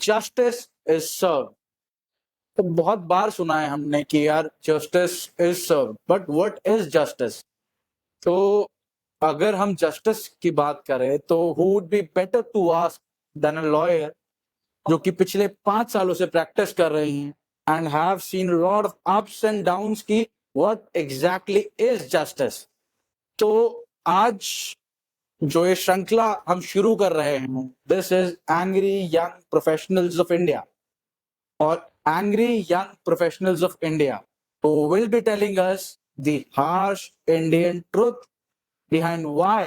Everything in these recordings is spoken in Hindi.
जस्टिस इज सर्व। तो बहुत बार सुना है हमने कि यार justice is serve, but what is justice? तो अगर हम जस्टिस की बात करें तो who would be better to ask than a lawyer जो कि पिछले 5 सालों से प्रैक्टिस कर रहे हैं and have seen lot of ups and downs की व्हाट एग्जैक्टली इज जस्टिस। तो आज जो ये श्रृंखला हम शुरू कर रहे हैं, this is angry young professionals of India, और angry young professionals of India who will be telling us the harsh Indian truth behind why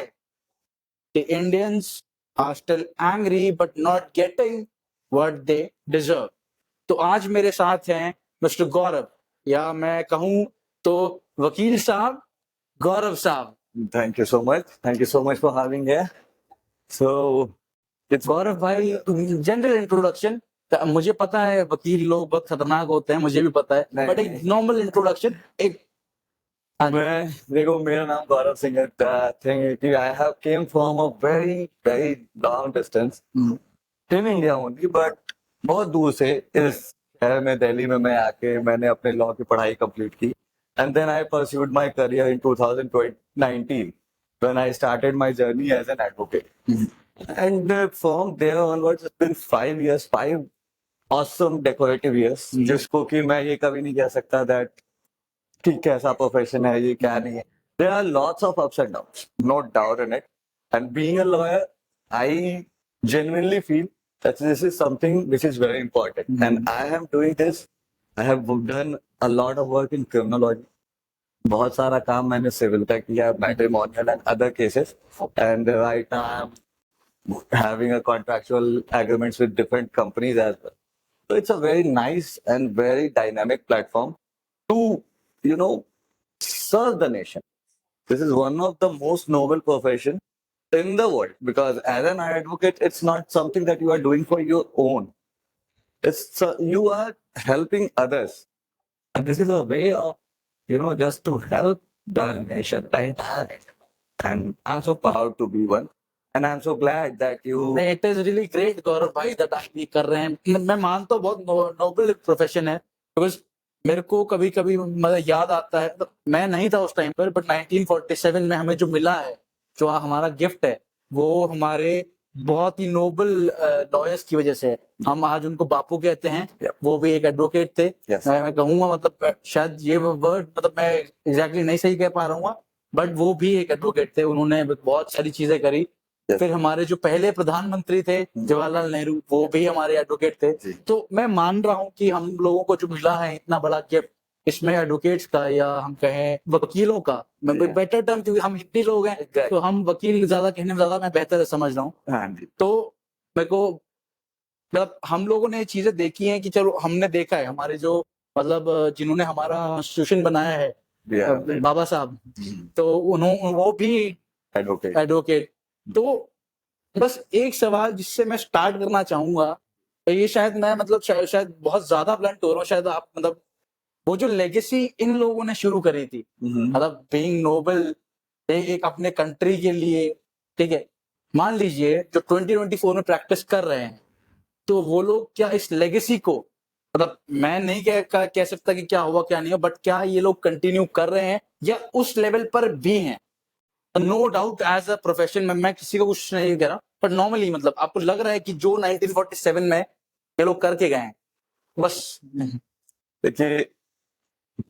the Indians are still angry but not getting what they deserve. तो आज मेरे साथ हैं मिस्टर गौरव, या मैं कहूं तो वकील साहब, गौरव साहब। Thank you so much. Thank you so much for having here. So, it's गौरव भाई, जनरल इंट्रोडक्शन, मुझे पता है वकील लोग बहुत खतरनाक होते हैं, मुझे भी पता है, नहीं, बट एक नहीं। नॉर्मल इंट्रोडक्शन एक देखो मेरा नाम गौरव सिंह है। थिंग कि I have came from a very long distance in India only, but बहुत दूर से इस शहर में दिल्ली में मैं आके मैंने अपने लॉ की पढ़ाई कंप्लीट की and then I pursued my career in 2019 when I started my journey as an advocate. And from there onwards it's been 5 years, 5 awesome decorative years, जिसको कि मैं ये कभी नहीं कह सकता that कि कैसा प्रोफेशन है ये क्या नहीं है. There are lots of ups and downs, no doubt in it. And being a lawyer, I genuinely feel that this is something which is very important. And I am doing this. I have done a lot of work in criminology. बहुत सारा काम मैंने सिविल का किया, matrimonial and other cases. And right now I'm having a contractual agreements with different companies as well. So it's a very nice and very dynamic platform to, you know, serve the nation. This is one of the most noble profession in the world, because as an advocate, it's not something that you are doing for your own. It's you are helping others, and this is a way of, you know, just to help the nation. Right? And I'm so proud to be one, and I'm so glad that you. It is really great Gaurav भाई दैट आप ये कर रहे हैं। मैं मानता हूँ बहुत नोबल प्रोफेशन है, बिकॉज मेरे को कभी कभी मतलब याद आता है, तो मैं नहीं था उस टाइम पर, बट 1947 में हमें जो मिला है, जो हमारा गिफ्ट है, वो हमारे बहुत ही नोबल लॉयर्स की वजह से है। हम आज उनको बापू कहते हैं। वो भी एक एडवोकेट थे। मैं कहूँगा मतलब शायद ये वर्ड मतलब मैं एग्जैक्टली नहीं सही कह पा रहा हूँ, बट वो भी एक एडवोकेट थे। उन्होंने बहुत सारी चीजें करी। फिर हमारे जो पहले प्रधानमंत्री थे जवाहरलाल नेहरू, वो भी हमारे एडवोकेट थे। तो मैं मान रहा हूँ कि हम लोगों को जो मिला है इतना बड़ा गिफ्ट, इसमें एडवोकेट्स का या हम कहें वकीलों का, मैं बेटर टर्म, क्योंकि हम हिंदी लोग हैं तो हम वकील ज्यादा कहने में ज्यादा मैं बेहतर समझ रहा हूँ। तो मेरे को मतलब हम लोगों ने चीजें देखी हैं कि चलो हमने देखा है, हमारे जो मतलब जिन्होंने हमारा कॉन्स्टिट्यूशन बनाया है बाबा साहब, तो उन्होंने वो भी एडवोकेट। तो बस एक सवाल जिससे मैं स्टार्ट करना चाहूंगा, ये शायद मैं मतलब शायद बहुत ज्यादा ब्लंट हो रहा हूँ, शायद आप मतलब वो जो लेगेसी इन लोगों ने शुरू करी थी, मतलब बीइंग नोबल एक अपने कंट्री के लिए, ठीक है, मान लीजिए जो 2024 में प्रैक्टिस कर रहे हैं, तो वो लोग क्या इस लेगेसी को, मतलब मैं नहीं कह सकता कि क्या हुआ क्या नहीं हुआ, बट क्या ये लोग कंटिन्यू कर रहे हैं या उस लेवल पर भी हैं? No doubt as a profession में मैं किसी को कुछ नहीं कह रहा, बट नॉर्मली मतलब आपको लग रहा है कि जो 1947 में ये लोग करके गए हैं बस। देखिए,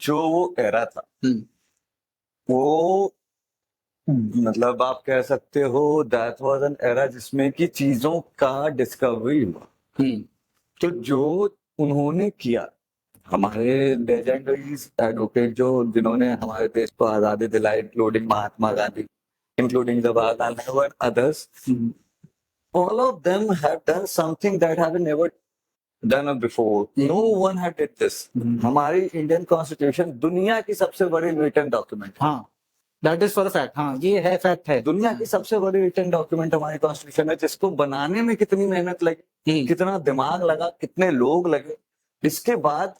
जो वो एरा था वो मतलब आप कह सकते हो दैट वाज एन एरा जिसमें कि चीजों का डिस्कवरी हुआ। तो जो उन्होंने किया, हमारे लेजेंडरीज एडवोकेट जो जिन्होंने हमारे देश को आजादी दिलाई, including Mahatma Gandhi, including Jawaharlal Nehru and others, all of them have done something that have never done before. No one had did this. हमारी इंडियन कॉन्स्टिट्यूशन दुनिया की सबसे बड़ी रिटन डॉक्यूमेंट। हाँ, दैट इज फॉर फैक्ट। हाँ, ये है फैक्ट है। दुनिया की सबसे बड़ी रिटन डॉक्यूमेंट हमारी कॉन्स्टिट्यूशन है, जिसको बनाने में कितनी मेहनत लगी, कितना दिमाग लगा, कितने लोग लगे। इसके बाद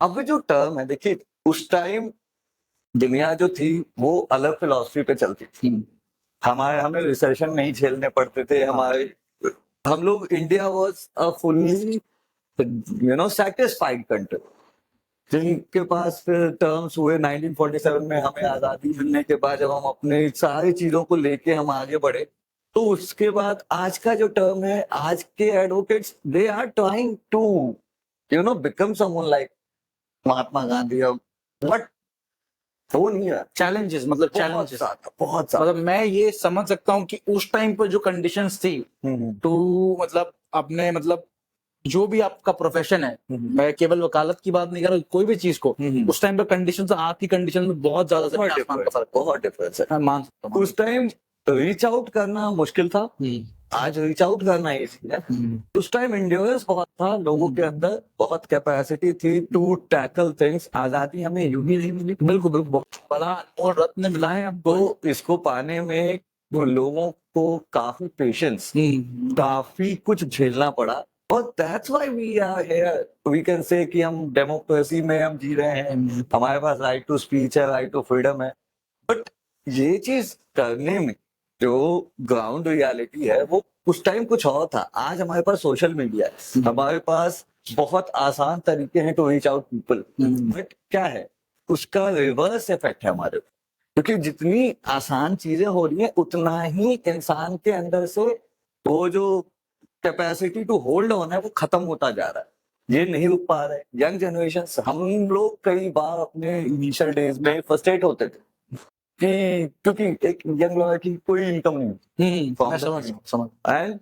अब जो टर्म है, देखिए उस टाइम दुनिया जो थी वो अलग फिलॉसफी पे चलती थी। हमें रिसेशन नहीं झेलने पड़ते थे। हम लोग India was a fully satisfied country, जिनके पास फिर टर्म्स हुए 1947 में हमें आजादी मिलने के बाद, जब हम अपने सारी चीजों को लेके हम आगे बढ़े, तो उसके बाद आज का जो टर्म है, आज के advocates they are trying to become someone like Mahatma Gandhi, but वो नहीं है। चैलेंजेस, मतलब चैलेंजेस बहुत ज्यादा। मतलब मैं ये समझ सकता हूँ कि उस टाइम पर जो कंडीशंस थी टू, मतलब अपने, मतलब जो भी आपका प्रोफेशन है, मैं केवल वकालत की बात नहीं कर रहा, कोई भी चीज को उस टाइम पे कंडीशंस आज की कंडीशन में बहुत ज्यादा बहुत आसमान का फर्क बहुत डिफरेंस है। मैं मान सकता हूँ। उस टाइम रीच आउट करना मुश्किल था, आज रीच आउट करना इजी है। उस टाइम इंड्योरेंस बहुत था, लोगों के अंदर बहुत कैपेसिटी थी टू टैकल थिंग्स। आजादी हमें यूं ही नहीं मिली, बिल्कुल बिल्कुल, बहुत बड़ा और रत्न मिला है हमको। तो इसको पाने में वो लोगों को काफी पेशेंस, काफी कुछ झेलना पड़ा, और that's why we are here. We can say कि हम डेमोक्रेसी में हम जी रहे हैं, हमारे पास राइट टू स्पीच है, राइट टू फ्रीडम है, बट ये चीज करने में जो ग्राउंड रियलिटी है वो उस टाइम कुछ और था। आज हमारे पास सोशल मीडिया है, हमारे पास बहुत आसान तरीके हैं to reach out people, but क्या है उसका रिवर्स इफेक्ट है हमारे, क्योंकि जितनी आसान चीजें हो रही है उतना ही इंसान के अंदर से वो जो कैपेसिटी टू होल्ड ऑन है वो खत्म होता जा रहा है। ये नहीं रुक पा रहे यंग जनरेशन। हम लोग कई बार अपने इनिशियल डेज में फ्रस्ट्रेट होते थे कि क्योंकि एक यंग लड़का की कोई इनकम नहीं, मैं समझ and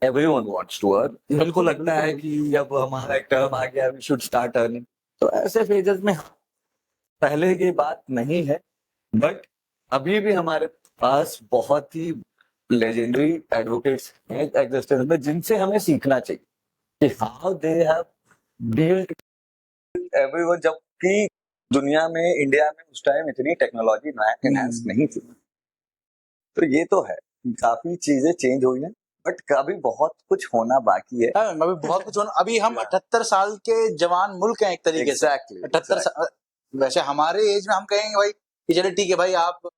everyone wants to earn. बिल्कुल लगता है कि अब हमारा एक टर्म आ गया, वी शुड स्टार्ट अर्निंग। तो ऐसे फेजेस में पहले की बात नहीं है, बट अभी भी हमारे पास बहुत ही लेजेंडरी एडवोकेट्स हैं एग्जिस्टेंस में, जिनसे हमें सीखना चाहिए कि how they have built everyone. जबकि दुनिया में, इंडिया में उस टाइम इतनी टेक्नोलॉजी एनहांस नहीं थी। तो ये तो है, काफी चीजें चेंज हुई हैं, बट अभी बहुत कुछ होना बाकी है। अभी बहुत कुछ होना। अभी हम 78 साल के जवान मुल्क हैं एक तरीके से। 78 साल, वैसे हमारे एज में हम कहेंगे भाई कि चले ठीक है भाई, आप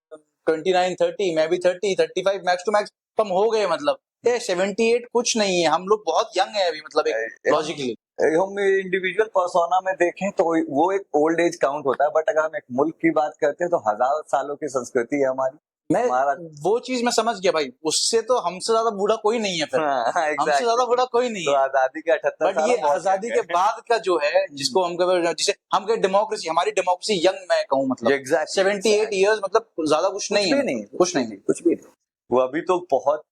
29 30, मैं भी 30 35 मैक्स टू मैक्स कम हो गए, मतलब ये 78 कुछ नहीं है, हम लोग बहुत यंग है अभी, मतलब एक लॉजिकली हम इंडिविजुअल पर्सोना में देखें तो वो एक ओल्ड एज काउंट होता है, बट अगर हम एक मुल्क की बात करते हैं तो 1000 सालों की संस्कृति है हमारी। मैं वो चीज मैं समझ गया भाई, उससे तो हमसे ज्यादा बूढ़ा कोई नहीं है फिर। हमसे ज्यादा बूढ़ा कोई नहीं तो है। आजादी के 78 बट ये आजादी के बाद का जो है, जिसको हम जिसे हम कहे डेमोक्रेसी, हमारी डेमोक्रेसी यंग मैं कहूँ, मतलब 78 ईयर्स, मतलब ज्यादा कुछ नहीं है, कुछ नहीं। वो अभी तो बहुत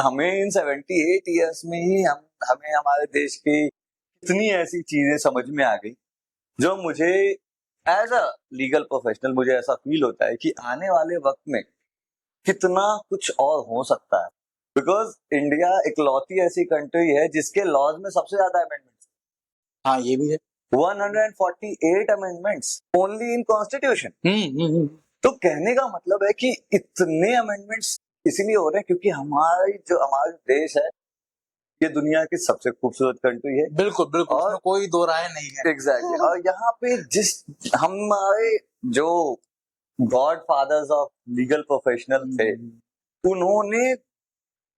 हमें इन 78 ईयर्स में ही हमें हमारे देश की कितनी ऐसी चीजें समझ में आ गई, जो मुझे एज अ लीगल प्रोफेशनल मुझे ऐसा फील होता है कि आने वाले वक्त में कितना कुछ और हो सकता है। बिकॉज इंडिया इकलौती ऐसी कंट्री है जिसके लॉज में सबसे ज्यादा अमेंडमेंट्स। हाँ, ये भी है, 148 अमेंडमेंट्स ओनली इन कॉन्स्टिट्यूशन। तो कहने का मतलब है कि इतने अमेंडमेंट्स इसलिए हो रहे हैं क्योंकि हमारा देश है, ये दुनिया की सबसे खूबसूरत कंट्री है। बिल्कुल बिल्कुल, और कोई दो राय नहीं है। एग्जैक्टली। और यहाँ पे जिस हमारे जो godfathers of legal professional थे, उन्होंने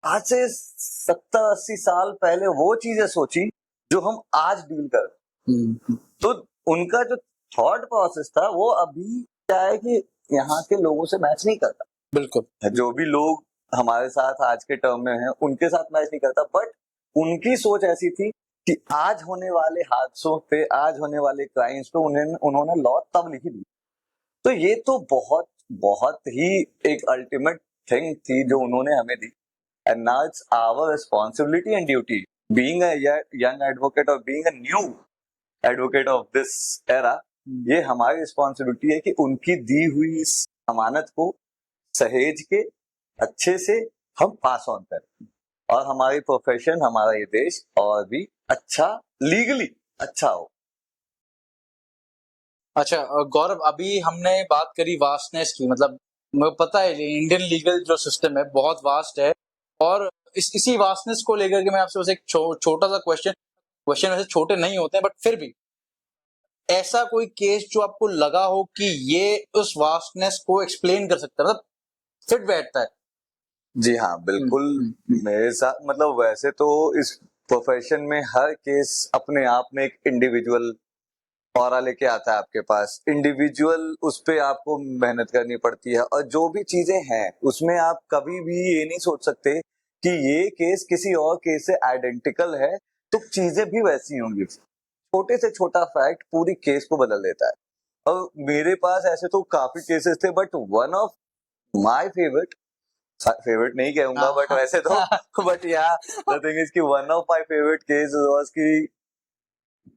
आज से 70-80 साल पहले वो चीजें सोची जो हम आज डील कर रहे हैं। तो उनका जो थॉट प्रोसेस था वो अभी क्या है कि यहाँ के लोगों से मैच नहीं करता। बिल्कुल, जो भी लोग हमारे साथ आज के टर्म में हैं उनके साथ मैच नहीं करता, बट उनकी सोच ऐसी थी कि आज होने वाले हादसों पे, आज होने वाले क्राइम्स पे उन्होंने लॉ तब लिखी दी। तो ये तो बहुत बहुत ही एक अल्टीमेट थिंग थी जो उन्होंने हमें दी। And now it's our responsibility and duty, being a young advocate और being a new advocate of this era, ये हमारी रिस्पॉन्सिबिलिटी है कि उनकी दी हुई इस अमानत को सहेज के अच्छे से हम पास ऑन करें, और हमारी प्रोफेशन, हमारा ये देश और भी अच्छा, लीगली अच्छा हो। अच्छा गौरव, अभी हमने बात करी वास्टनेस की, मतलब मुझे पता है इंडियन लीगल जो सिस्टम है बहुत वास्ट है, और इसी वास्टनेस को लेकर के मैं आपसे बस एक छोटा सा क्वेश्चन वैसे छोटे नहीं होते हैं, बट फिर भी ऐसा कोई केस जो आपको लगा हो कि ये उस वास्टनेस को एक्सप्लेन कर सकता है, मतलब फिट बैठता है। जी हाँ, बिल्कुल। मेरे साथ मतलब वैसे तो इस प्रोफेशन में हर केस अपने आप में एक इंडिविजुअल ऑरा लेके आता है आपके पास, इंडिविजुअल उस पे आपको मेहनत करनी पड़ती है, और जो भी चीजें हैं उसमें आप कभी भी ये नहीं सोच सकते कि ये केस किसी और केस से आइडेंटिकल है तो चीजें भी वैसी होंगी। छोटे से छोटा फैक्ट पूरी केस को बदल देता है। और मेरे पास ऐसे तो काफी केसेस थे, but one of my favourite नहीं कहूंगा, बट वैसे तो बट या द थिंग इज कि one of my favourite case was कि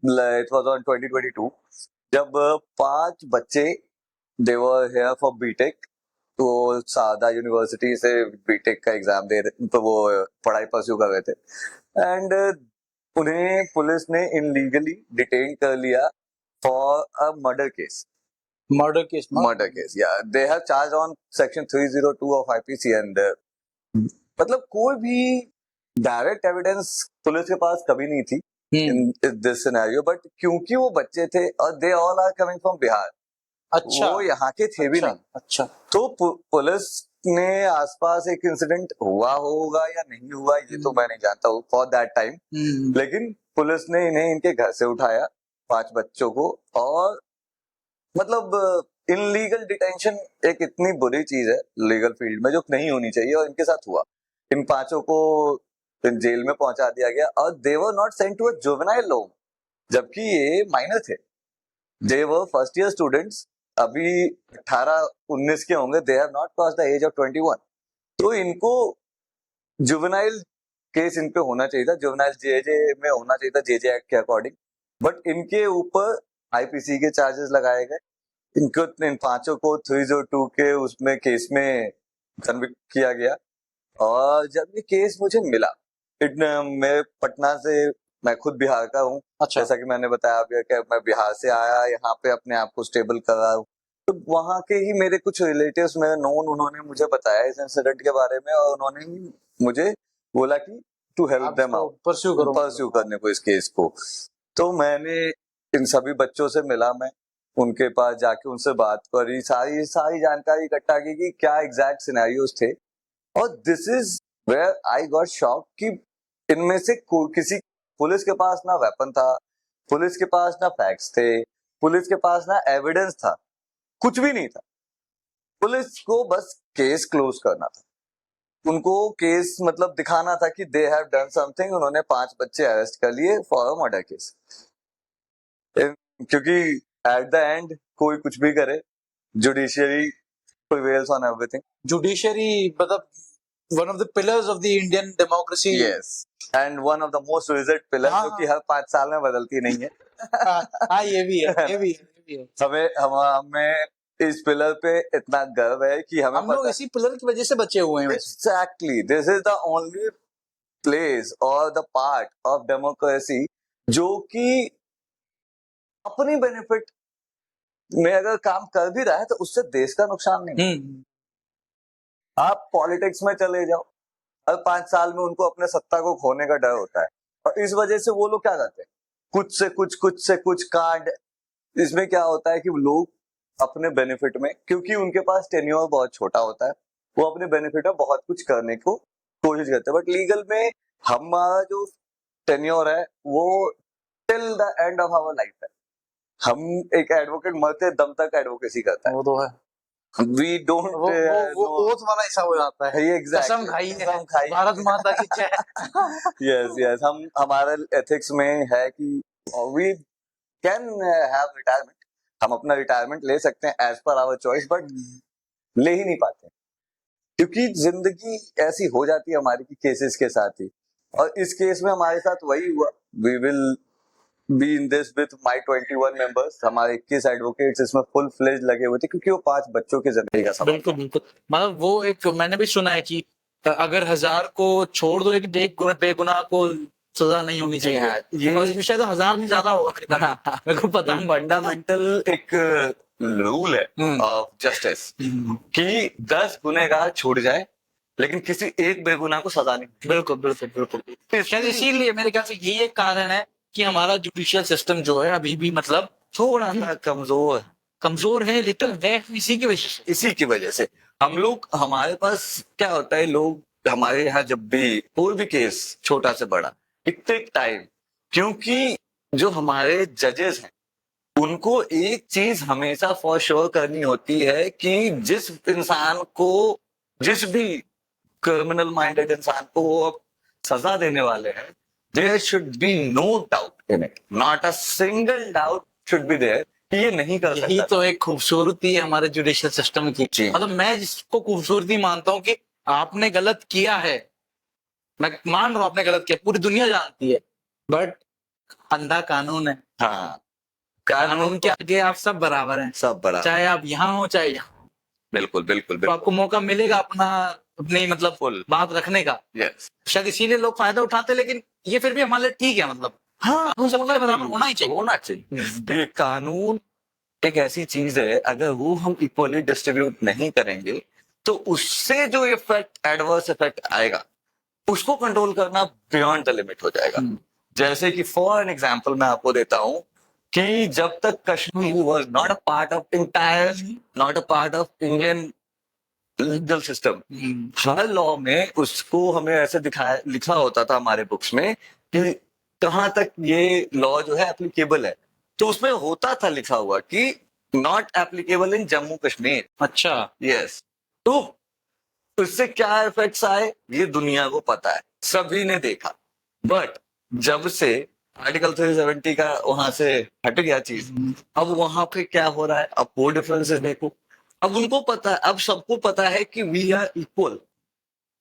इट वाज ऑन 2022, जब 5 बच्चे दे वर हियर फॉर बीटेक, तो सादा यूनिवर्सिटी से बीटेक का एग्जाम दे रहे, तो वो पढ़ाई परस्यू कर रहे थे, एंड उन्हें पुलिस ने इनलीगली डिटेन कर लिया for a murder case. Murder case, yeah. They have charged on section 302 of IPC, and मतलब कोई भी डायरेक्ट एविडेंस पुलिस के पास कभी नहीं थी इन दिस सिनेरियो, बट क्योंकि वो बच्चे थे और they all are coming from Bihar, अच्छा, वो यहाँ के थे भी नहीं, अच्छा, तो पुलिस ने आसपास एक इंसिडेंट हुआ होगा या नहीं हुआ ये तो मैं नहीं जानता हूँ फॉर दैट टाइम, लेकिन पुलिस ने इन्हें इनके घर से उठाया 5 बच्चों को, और मतलब इनलीगल डिटेंशन एक इतनी बुरी चीज है लीगल फील्ड में जो नहीं होनी चाहिए, और इनके साथ हुआ। इन 5 को जेल में पहुंचा दिया गया, और they were not sent to a juvenile home, जबकि ये माइनर थे, they were first year students, अभी 18-19 के होंगे, they have not cross the age of 21, तो इनको जुवेनाइल केस इन पे होना चाहिए था, जुवेनाइल जेजे में होना चाहिए था, जेजे एक्ट के अकॉर्डिंग, बट इनके ऊपर आईपीसी के चार्जेस लगाए गए, इनको इन 5 को 302 के उसमें केस में कन्विक्ट किया गया। और जब ये केस मुझे मिला, मैं पटना से, मैं खुद बिहार का हूँ, अच्छा, जैसा कि मैंने बताया अभी कि मैं बिहार से आया यहाँ पे अपने आप को स्टेबल कर रहा हूँ, तो वहाँ के ही मेरे कुछ रिलेटिव्स मेरे नोन, उन्होंने मुझे बताया इस इंसिडेंट के बारे में, और उन्होंने मुझे बोला कि to help them out, pursue करने को इस केस को। तो मैंने इन सभी बच्चों से मिला, मैं उनके पास जाके उनसे बात करी, सारी जानकारी इकट्ठा की कि क्या एग्जैक्ट सिनेरियोस थे, और this is where I got shock कि इनमें से किसी, पुलिस के पास ना वेपन था, पुलिस के पास ना फैक्ट्स थे, पुलिस के पास ना एविडेंस था, कुछ भी नहीं था, पुलिस को बस केस क्लोज करना था, उनको केस मतलब दिखाना था कि दे हैव डन समथिंग, उन्होंने 5 बच्चे अरेस्ट कर लिए फॉर अ मर्डर केस, क्योंकि एट द एंड कोई कुछ भी करे, judiciary prevails on everything. Judiciary, मतलब one of the pillars of the Indian democracy. Yes, and one of the most rigid pillars, जो कि हर 5 साल में बदलती नहीं है। हाँ, ये भी है। हमें इस पिलर पे इतना गर्व है कि हम लोग इसी पिलर की वजह से बचे हुए हैं। Exactly, this is the only place or the part of democracy जो कि अपनी बेनिफिट में अगर काम कर भी रहा है तो उससे देश का नुकसान नहीं। आप पॉलिटिक्स में चले जाओ, हर 5 साल में उनको अपने सत्ता को खोने का डर होता है, और इस वजह से वो लोग क्या करते हैं, कुछ से कुछ कांड। इसमें क्या होता है कि लोग अपने बेनिफिट में, क्योंकि उनके पास टेन्योर बहुत छोटा होता है, वो अपने बेनिफिट में बहुत कुछ करने को कोशिश करते हैं, बट लीगल में हमारा जो टेन्योर है वो till the end of our life है। हम एक एडवोकेट मरते दम तक एडवोकेसी करता है, वो तो है। We don't वो ओथ वाला हिस्सा हो जाता है। Exactly. कसम खाई भारत माता की जय। yes, हमारे एथिक्स में है कि we can have retirement, हम अपना रिटायरमेंट ले सकते हैं as per hour choice, but ले ही नहीं पाते क्योंकि जिंदगी ऐसी हो जाती है हमारी की केसेस के साथ ही, और इस केस में हमारे साथ वही हुआ। We will be in this with my 21 members, हमारे 21 एडवोकेट्स इसमें फुल फ्लेज लगे हुए थे, क्योंकि वो 5 बच्चों की जिंदगी का सवाल। बिल्कुल, मतलब वो एक मैंने भी सुना है कि अगर 1000 को छोड़ दो लेकिन एक बेगुनाह को सजा नहीं होनी चाहिए। ये शायद 1000 में ज्यादा होगा, मेरे को पता है। फंडामेंटल एक रूल है ऑफ जस्टिस कि 10 गुनहगार छूट जाए लेकिन किसी एक बेगुनाह को सजा नहीं। बिल्कुल। शायद इसीलिए मेरे ख्याल से ये एक कारण है कि हमारा जुडिशियल सिस्टम जो है अभी भी मतलब थोड़ा सा कमजोर है, लिटिल है, इसी की वजह से हम लोग, हमारे पास क्या होता है, लोग हमारे यहाँ जब भी कोई भी केस छोटा से बड़ा इट टेक टाइम, क्योंकि जो हमारे जजेस हैं उनको एक चीज हमेशा फॉर श्योर करनी होती है कि जिस इंसान को, जिस भी क्रिमिनल माइंडेड इंसान को वो अब सजा देने वाले हैं, there should be no doubt in it, not a single doubt should be there कि ये नहीं कर यही सकता। तो एक खूबसूरती है हमारे जुडिशियल सिस्टम की। जी। मतलब मैं जिसको खूबसूरती मानता हूँ कि आपने गलत किया है, मैं मान रहा हूँ आपने गलत किया, पूरी दुनिया जानती है, बट अंधा कानून है। हाँ, कानून के आगे आप सब बराबर हैं, सब बड़ा, चाहे आप यहाँ हो चाहे यहाँ। बिल्कुल बिल्कुल तो बिल्कुल, आपको मौका मिलेगा अपना, अपनी मतलब Full. बात रखने का। यस। शायद इसीलिए लोग फायदा उठाते हैं, लेकिन ये फिर भी हमारे लिए ठीक है। मतलब हाँ, कानून सबका बराबर होना ही चाहिए। होना चाहिए। ये कानून एक ऐसी चीज है, अगर वो हम इक्वली डिस्ट्रीब्यूट नहीं करेंगे तो उससे जो इफेक्ट, एडवर्स इफेक्ट आएगा, उसको कंट्रोल करना बियॉन्ड द लिमिट हो जाएगा। जैसे कि फॉर एन एग्जांपल मैं आपको देता हूं कि जब तक Kashmir was not a part of entire, not a part of Indian legal system, her law में उसको हमें ऐसे दिखाया, लिखा होता था हमारे बुक्स में कि कहां तक ये लॉ जो है एप्लीकेबल है। तो उसमें होता था लिखा हुआ कि not applicable in Jammu Kashmir. अच्छा, यस। तो उससे क्या इफेक्ट्स आए ये दुनिया को पता है, सभी ने देखा। बट जब से आर्टिकल 370 का वहां से हट गया चीज, अब वहां पे क्या हो रहा है, अब वो डिफरेंसेस देखो। अब उनको पता है, अब सबको पता है कि वी आर इक्वल।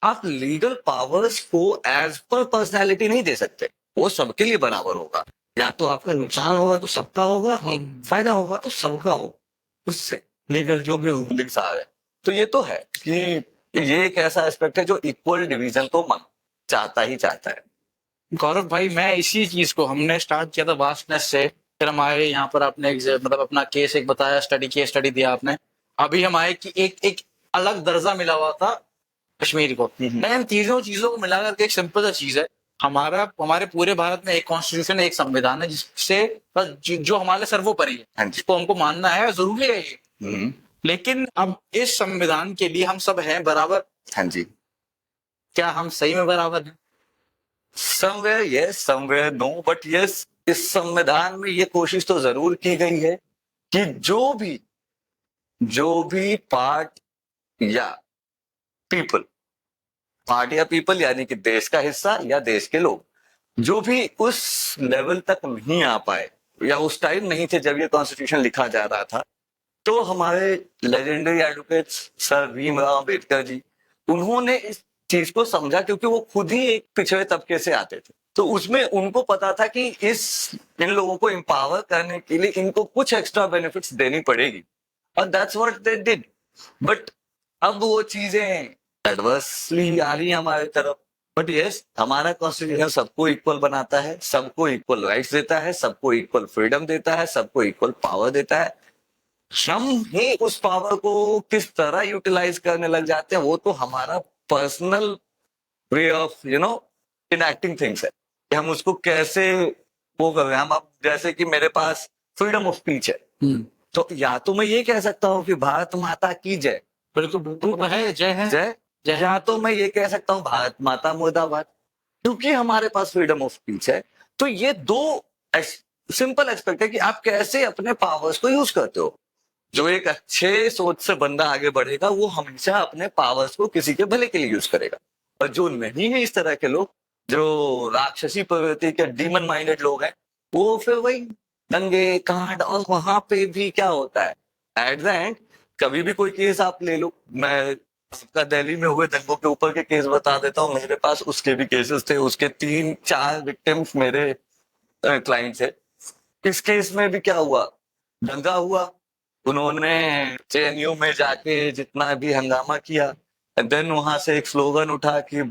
आप लीगल पावर्स को एज पर पर्सनैलिटी नहीं दे सकते, वो सबके लिए बराबर होगा। या तो आपका नुकसान होगा तो सबका होगा, फायदा होगा तो सबका हो उससे, लीगल जो भी रूलिंग्स आ रहे हैं। तो ये तो है कि ये एक ऐसा एस्पेक्ट है जो इक्वल डिवीजन तो मन चाहता ही चाहता है। गौरव भाई, मैं इसी चीज को हमने स्टार्ट किया था वास्टनेस से, फिर हम आए यहाँ पर आपने मतलब अपना केस एक बताया, स्टडी केस स्टडी दिया आपने। अभी हम आए कि एक एक अलग दर्जा मिला हुआ था कश्मीर को। मैं इन चीजों चीजों को मिला करके एक सिंपल सा चीज है, हमारे पूरे भारत में एक कॉन्स्टिट्यूशन है, एक संविधान है, जिससे बस जो हमारे सर्वोपरि है, हाँ जी। जिसको हमको मानना है, जरूरी है ये। लेकिन अब इस संविधान के लिए हम सब हैं बराबर। हाँ जी। क्या हम सही में बराबर हैं? Somewhere yes, somewhere no, but yes, इस संविधान में ये कोशिश तो जरूर की गई है कि जो भी पार्ट या पीपल, पार्ट या पीपल यानी कि देश का हिस्सा या देश के लोग, जो भी उस लेवल तक नहीं आ पाए या उस टाइम नहीं थे जब ये कॉन्स्टिट्यूशन लिखा जा रहा था, तो हमारे legendary advocates sir Bhimrao Ambedkar ji, उन्होंने इस चीज को समझा, क्योंकि वो खुद ही एक पिछड़े तबके से आते थे। तो उसमें उनको पता था कि इन लोगों को एम्पावर करने के लिए इनको कुछ एक्स्ट्रा बेनिफिट्स देनी पड़ेगी, और that's what they did. But अब वो चीजें एडवर्सली आ रही है हमारी तरफ। बट यस, हमारा कॉन्स्टिट्यूशन सबको इक्वल बनाता है, सबको इक्वल राइट्स देता है, सबको इक्वल फ्रीडम देता है, सबको इक्वल पावर देता है। हम ही उस पावर को किस तरह यूटिलाइज करने लग जाते हैं, वो तो हमारा personal way of enacting things है कि हम उसको कैसे वो कर रहे हैं। हम अब जैसे कि मेरे पास फ्रीडम ऑफ स्पीच है, तो या तो मैं ये कह सकता हूँ कि भारत माता की जय, बिल्कुल बिल्कुल है, जय है, जय, या तो मैं ये कह सकता हूँ भारत माता मुर्दाबाद, क्योंकि हमारे पास फ्रीडम ऑफ स्पीच है। तो ये दो सिंपल एस्पेक्ट है कि आप कैसे अपने पावर्स को यूज करते हो। जो एक अच्छे सोच से बंदा आगे बढ़ेगा, वो हमेशा अपने पावर्स को किसी के भले के लिए यूज करेगा। और जो नहीं है इस तरह के लोग, जो राक्षसी प्रवृत्ति के डीमन माइंडेड लोग हैं, वो फिर वही दंगे कांड, और वहां पे भी क्या होता है एट द एंड, कभी भी कोई केस आप ले लो, मैं आपका दिल्ली में हुए दंगों के ऊपर के केस बता देता हूँ, मेरे पास उसके भी केसेस थे, उसके 3-4 विक्टिम्स मेरे क्लाइंट थे। इस केस में भी क्या हुआ, दंगा हुआ, उन्होंने जेएनयू में जाके जितना भी हंगामा किया, देन वहां से एक स्लोगन उठा कि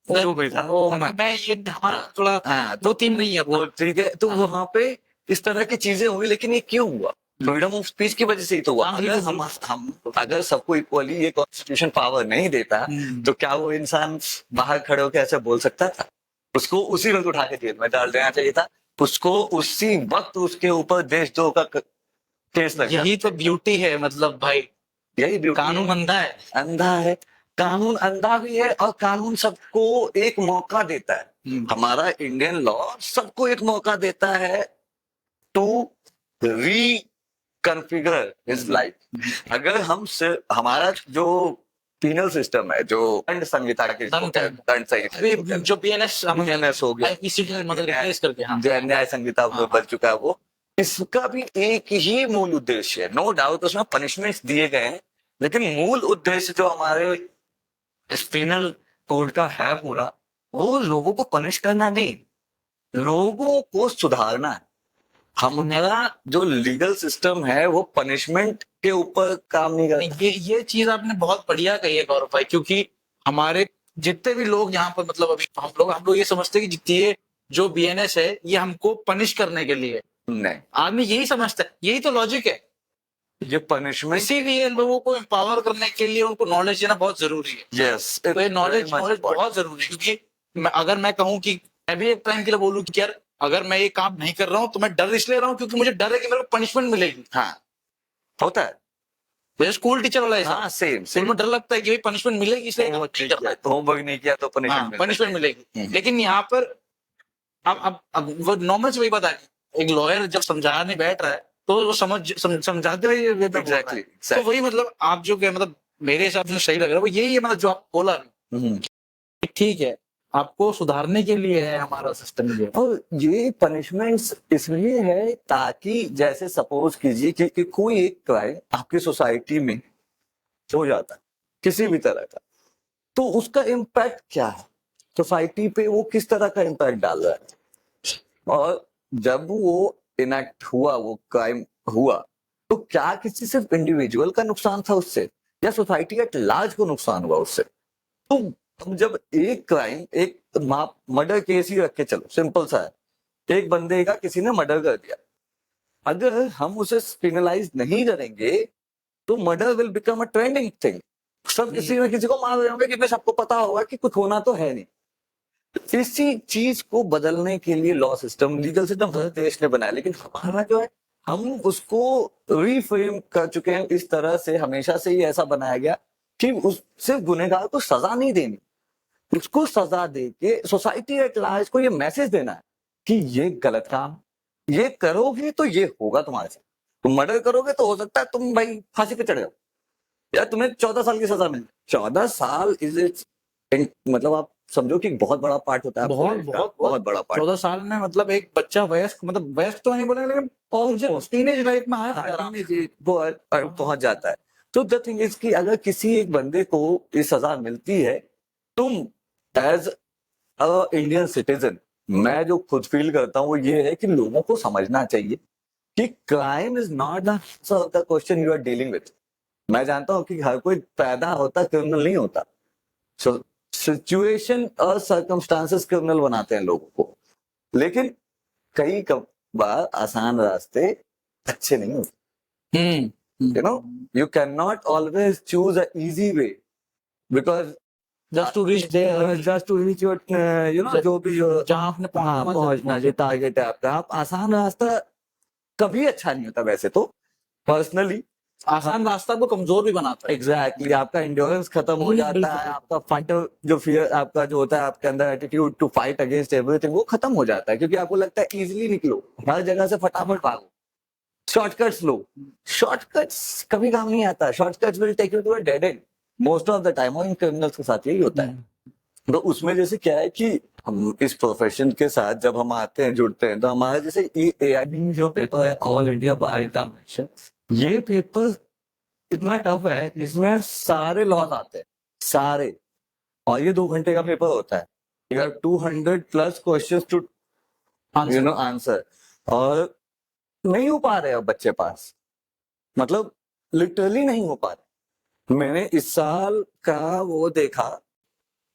जो भी था वो मैं ये हमारा थोड़ा हाँ, दो तीन नहीं है वो ठीक है। तो वहां पे इस तरह की चीजें हुई, लेकिन ये क्यों हुआ? फ्रीडम ऑफ स्पीच की वजह से ही तो हुआ। हम अगर सबको इक्वली ये कॉन्स्टिट्यूशन पावर नहीं देता, तो क्या वो इंसान बाहर खड़े होकर ऐसे बोल सकता था? उसको उसी वक्त उठा के जेल में डाल देना चाहिए था, उसको उसी वक्त उसके ऊपर देशद्रोह का केस लग यही तो ब्यूटी है। मतलब भाई, यही beauty कानून अंधा है, अंधा है, कानून अंधा भी है, और कानून सबको एक मौका देता है हमारा इंडियन लॉ सबको एक मौका देता है टू रिकन्फिगर हिज लाइफ। अगर हम सिर्फ हमारा जो पीनल सिस्टम है, जो दंड संहिता के दंड संहिता जो बीएनएस BNS हो गया, आईपीसी मतलब रिप्लेस करके, हाँ, जो न्याय संहिता हाँ, बन चुका है, वो इसका भी एक ही मूल उद्देश्य है। नो डाउट उसमें पनिशमेंट्स दिए गए हैं, लेकिन मूल उद्देश्य जो हमारे स्पिनल कोड का है पूरा, वो लोगों को पनिश करना नहीं, लोगों को सुधारना है। हमारा जो लीगल सिस्टम है वो पनिशमेंट के ऊपर काम नहीं करता। ये चीज आपने बहुत बढ़िया कही है गौरव भाई, क्योंकि हमारे जितने भी लोग यहाँ पर मतलब अभी हम लोग ये समझते हैं कि ये जो बीएनएस है ये हमको पनिश करने के लिए, नहीं, आदमी यही समझता है, यही तो लॉजिक है। ये पनिशमेंट इसीलिए लोगों को एम्पावर करने के लिए उनको नॉलेज देना बहुत जरूरी है। यस, तो ये नॉलेज बहुत जरूरी है, क्योंकि अगर मैं कहूँ कि मैं भी एक टाइम के लिए बोलूँ कि यार अगर मैं ये काम नहीं कर रहा हूँ तो मैं डर इसलिए रहा हूँ क्योंकि मुझे डर है कि मेरे को पनिशमेंट मिलेगी। हाँ, होता है। जैसे स्कूल टीचर वाला ऐसा, हाँ, सेम स्कूल में डर लगता है कि भाई पनिशमेंट मिलेगी इसलिए होमवर्क नहीं किया तो पनिशमेंट मिलेगी। लेकिन यहाँ पर अब वो नॉर्मल से वही बता एक लॉयर जब समझाने बैठ रहा है तो वो समझाते हुए एग्जैक्टली, तो वही मतलब आप जो मतलब मेरे हिसाब से सही लग रहा है वो यही है, मतलब जो आप बोला ठीक है, आपको सुधारने के लिए है हमारा सिस्टम ये। और ये पनिशमेंट्स इसलिए है ताकि जैसे सपोज कीजिए कि कोई एक क्राइम आपकी सोसाइटी में हो जाता है किसी भी तरह का, तो उसका इम्पैक्ट क्या है सोसाइटी पे, वो किस तरह का इम्पैक्ट डाल रहा है, और जब वो इनेक्ट हुआ, वो क्राइम हुआ, तो क्या किसी सिर्फ इंडिविजुअल का नुकसान था उससे, या सोसाइटी एट लार्ज को नुकसान हुआ उससे। तो हम जब एक क्राइम, एक मर्डर केस ही रख के चलो, सिंपल सा है, एक बंदे का किसी ने मर्डर कर दिया, अगर हम उसे क्रिमिनलाइज नहीं करेंगे तो murder will become a trending thing. सब किसी न किसी को मार रहे होंगे, क्योंकि सबको पता होगा कि कुछ होना तो है नहीं। इसी चीज को बदलने के लिए लॉ सिस्टम, लीगल सिस्टम हर देश ने बनाया, लेकिन हमारा जो है हम उसको रीफ्रेम कर चुके हैं इस तरह से, हमेशा से ही ऐसा बनाया गया कि उस सिर्फ गुनहगार को सजा नहीं देनी, उसको सजा दे के सोसाइटी एट लार्ज को ये मैसेज देना है कि ये गलत काम, ये करोगे तो ये होगा तुम्हारे साथ, तुम मर्डर करोगे तो हो सकता है तुम भाई फांसी पे चढ़ जाओ, या तुम्हें 14 साल की सजा मिले। 14 साल इज इट्स, मतलब आप समझो कि बहुत बड़ा पार्ट होता है, बहुत बड़ा पार्ट। 14 साल में मतलब एक बच्चा वयस्क, मतलब वयस्क तो नहीं बोलेंगे लेकिन टीनेज लाइफ में आया पहुंच जाता है। तो द थिंग इज कि अगर किसी एक बंदे को ये सजा मिलती है, तुम एज अ इंडियन सिटीजन, मैं जो खुद फील करता हूँ वो ये है कि लोगों को समझना चाहिए कि crime is not the question you are dealing with. मैं जानता हूँ कि हर कोई पैदा होता क्रिमिनल नहीं होता, सिचुएशन और सर्कमस्टांसेस क्रिमिनल बनाते हैं लोगों को, लेकिन कई बार आसान रास्ते अच्छे नहीं होते। You know, you can not always choose a easy way, because just to reach your you know, जो भी जहां आपने पहुंचना जो टारगेट है आपका, आप आसान रास्ता कभी अच्छा नहीं होता। वैसे तो पर्सनली आसान रास्ता को कमजोर भी बनाता है। एग्जैक्टली, आपका इंड्योरेंस खत्म हो जाता है, आपका फाइटर जो फियर आपका जो होता है आपके अंदर, attitude to fight against everything, वो खत्म हो जाता है, क्योंकि आपको लगता है इजीली निकलो, हर जगह से फटाफट भागो, शॉर्टकट्स लो। शॉर्टकट्स कभी काम नहीं आता, shortcuts will take you to a dead end most of the time, और इन क्रिमिनल्स के साथ यही होता है। तो उसमें जैसे क्या है कि हम इस प्रोफेशन के साथ जब हम आते हैं, जुड़ते हैं, तो हमारा जैसे AIB जो पेपर है, ऑल इंडिया बार एग्जामिनेशन, ये पेपर इतना टफ है, इसमें सारे लॉज आते हैं, सारे, और ये 2 घंटे का पेपर होता है, you have 200+ questions to you know answer, और नहीं हो पा रहे अब बच्चे पास, मतलब लिटरली नहीं हो पा रहे। मैंने इस साल का वो देखा,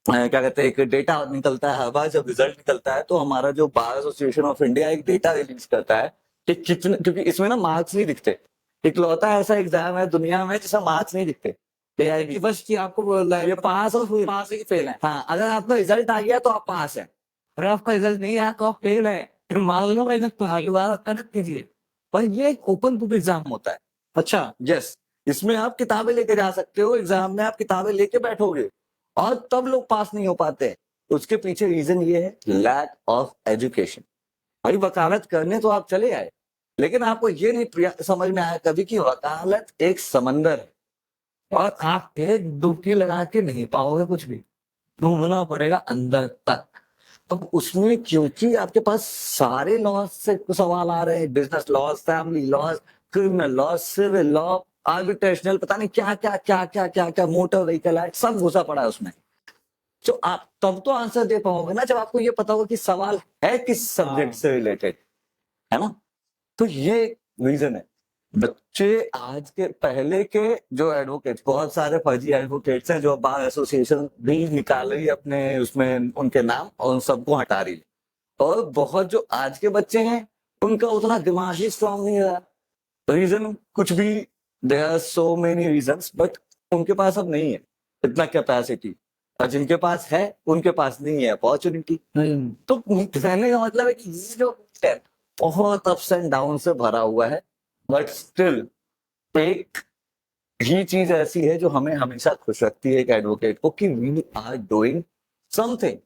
क्या कहते हैं, एक डेटा निकलता है हर बार जब रिजल्ट निकलता है, तो हमारा जो बार एसोसिएशन ऑफ इंडिया एक डेटा रिलीज करता है कि कितने, क्योंकि इसमें ना मार्क्स नहीं दिखते, इकलौता ऐसा एग्जाम है दुनिया में जिसमें मार्क्स नहीं दिखते, कि बस कि आपको ये पास और पास ही फेल है। हाँ, अगर आपका रिजल्ट आ गया तो आप पास है, अगर आपका रिजल्ट नहीं आया तो आप फेल है, मान लो मैं आगे बार कनेक्ट कीजिए। पर ये एक ओपन बुक एग्जाम होता है। अच्छा, यस, इसमें आप किताबें लेके जा सकते हो, एग्जाम में आप किताबें लेके बैठोगे, और तब लोग पास नहीं हो पाते। उसके पीछे रीजन ये है लैक ऑफ एजुकेशन। भाई वकालत करने तो आप चले आए, लेकिन आपको ये नहीं समझ में आया कभी कि वकालत एक समंदर है और आप एक डुबकी लगा के नहीं पाओगे कुछ भी, घूमना पड़ेगा अंदर तक। अब उसमें क्योंकि आपके पास सारे लॉ से सवाल आ रहे हैं, business laws, family laws, criminal law, civil law, arbitrational, पता नहीं क्या क्या क्या क्या क्या क्या, मोटर व्हीकल एक्ट, सब घुसा पड़ा है उसमें। तो आप तब तो आंसर दे पाओगे ना जब आपको ये पता होगा कि सवाल है किस सब्जेक्ट से रिलेटेड, है ना। तो ये रीजन है। बच्चे आज के, पहले के जो एडवोकेट, बहुत सारे फर्जी एडवोकेट्स हैं जो बार एसोसिएशन भी निकाल रही है अपने उसमें उनके नाम और उन सबको हटा रही है, और बहुत जो आज के बच्चे हैं उनका उतना दिमाग ही स्ट्रांग नहीं रहा। रीजन कुछ भी, there are so many reasons, but उनके पास अब नहीं है इतना कैपेसिटी, और जिनके पास है उनके पास नहीं है अपॉर्चुनिटी। तो कहने का मतलब है कि ये जो बहुत अप्स एंड डाउन से भरा हुआ है, बट स्टिल एक ही चीज ऐसी है जो हमें हमेशा खुश रखती है एक एडवोकेट को, कि we are doing something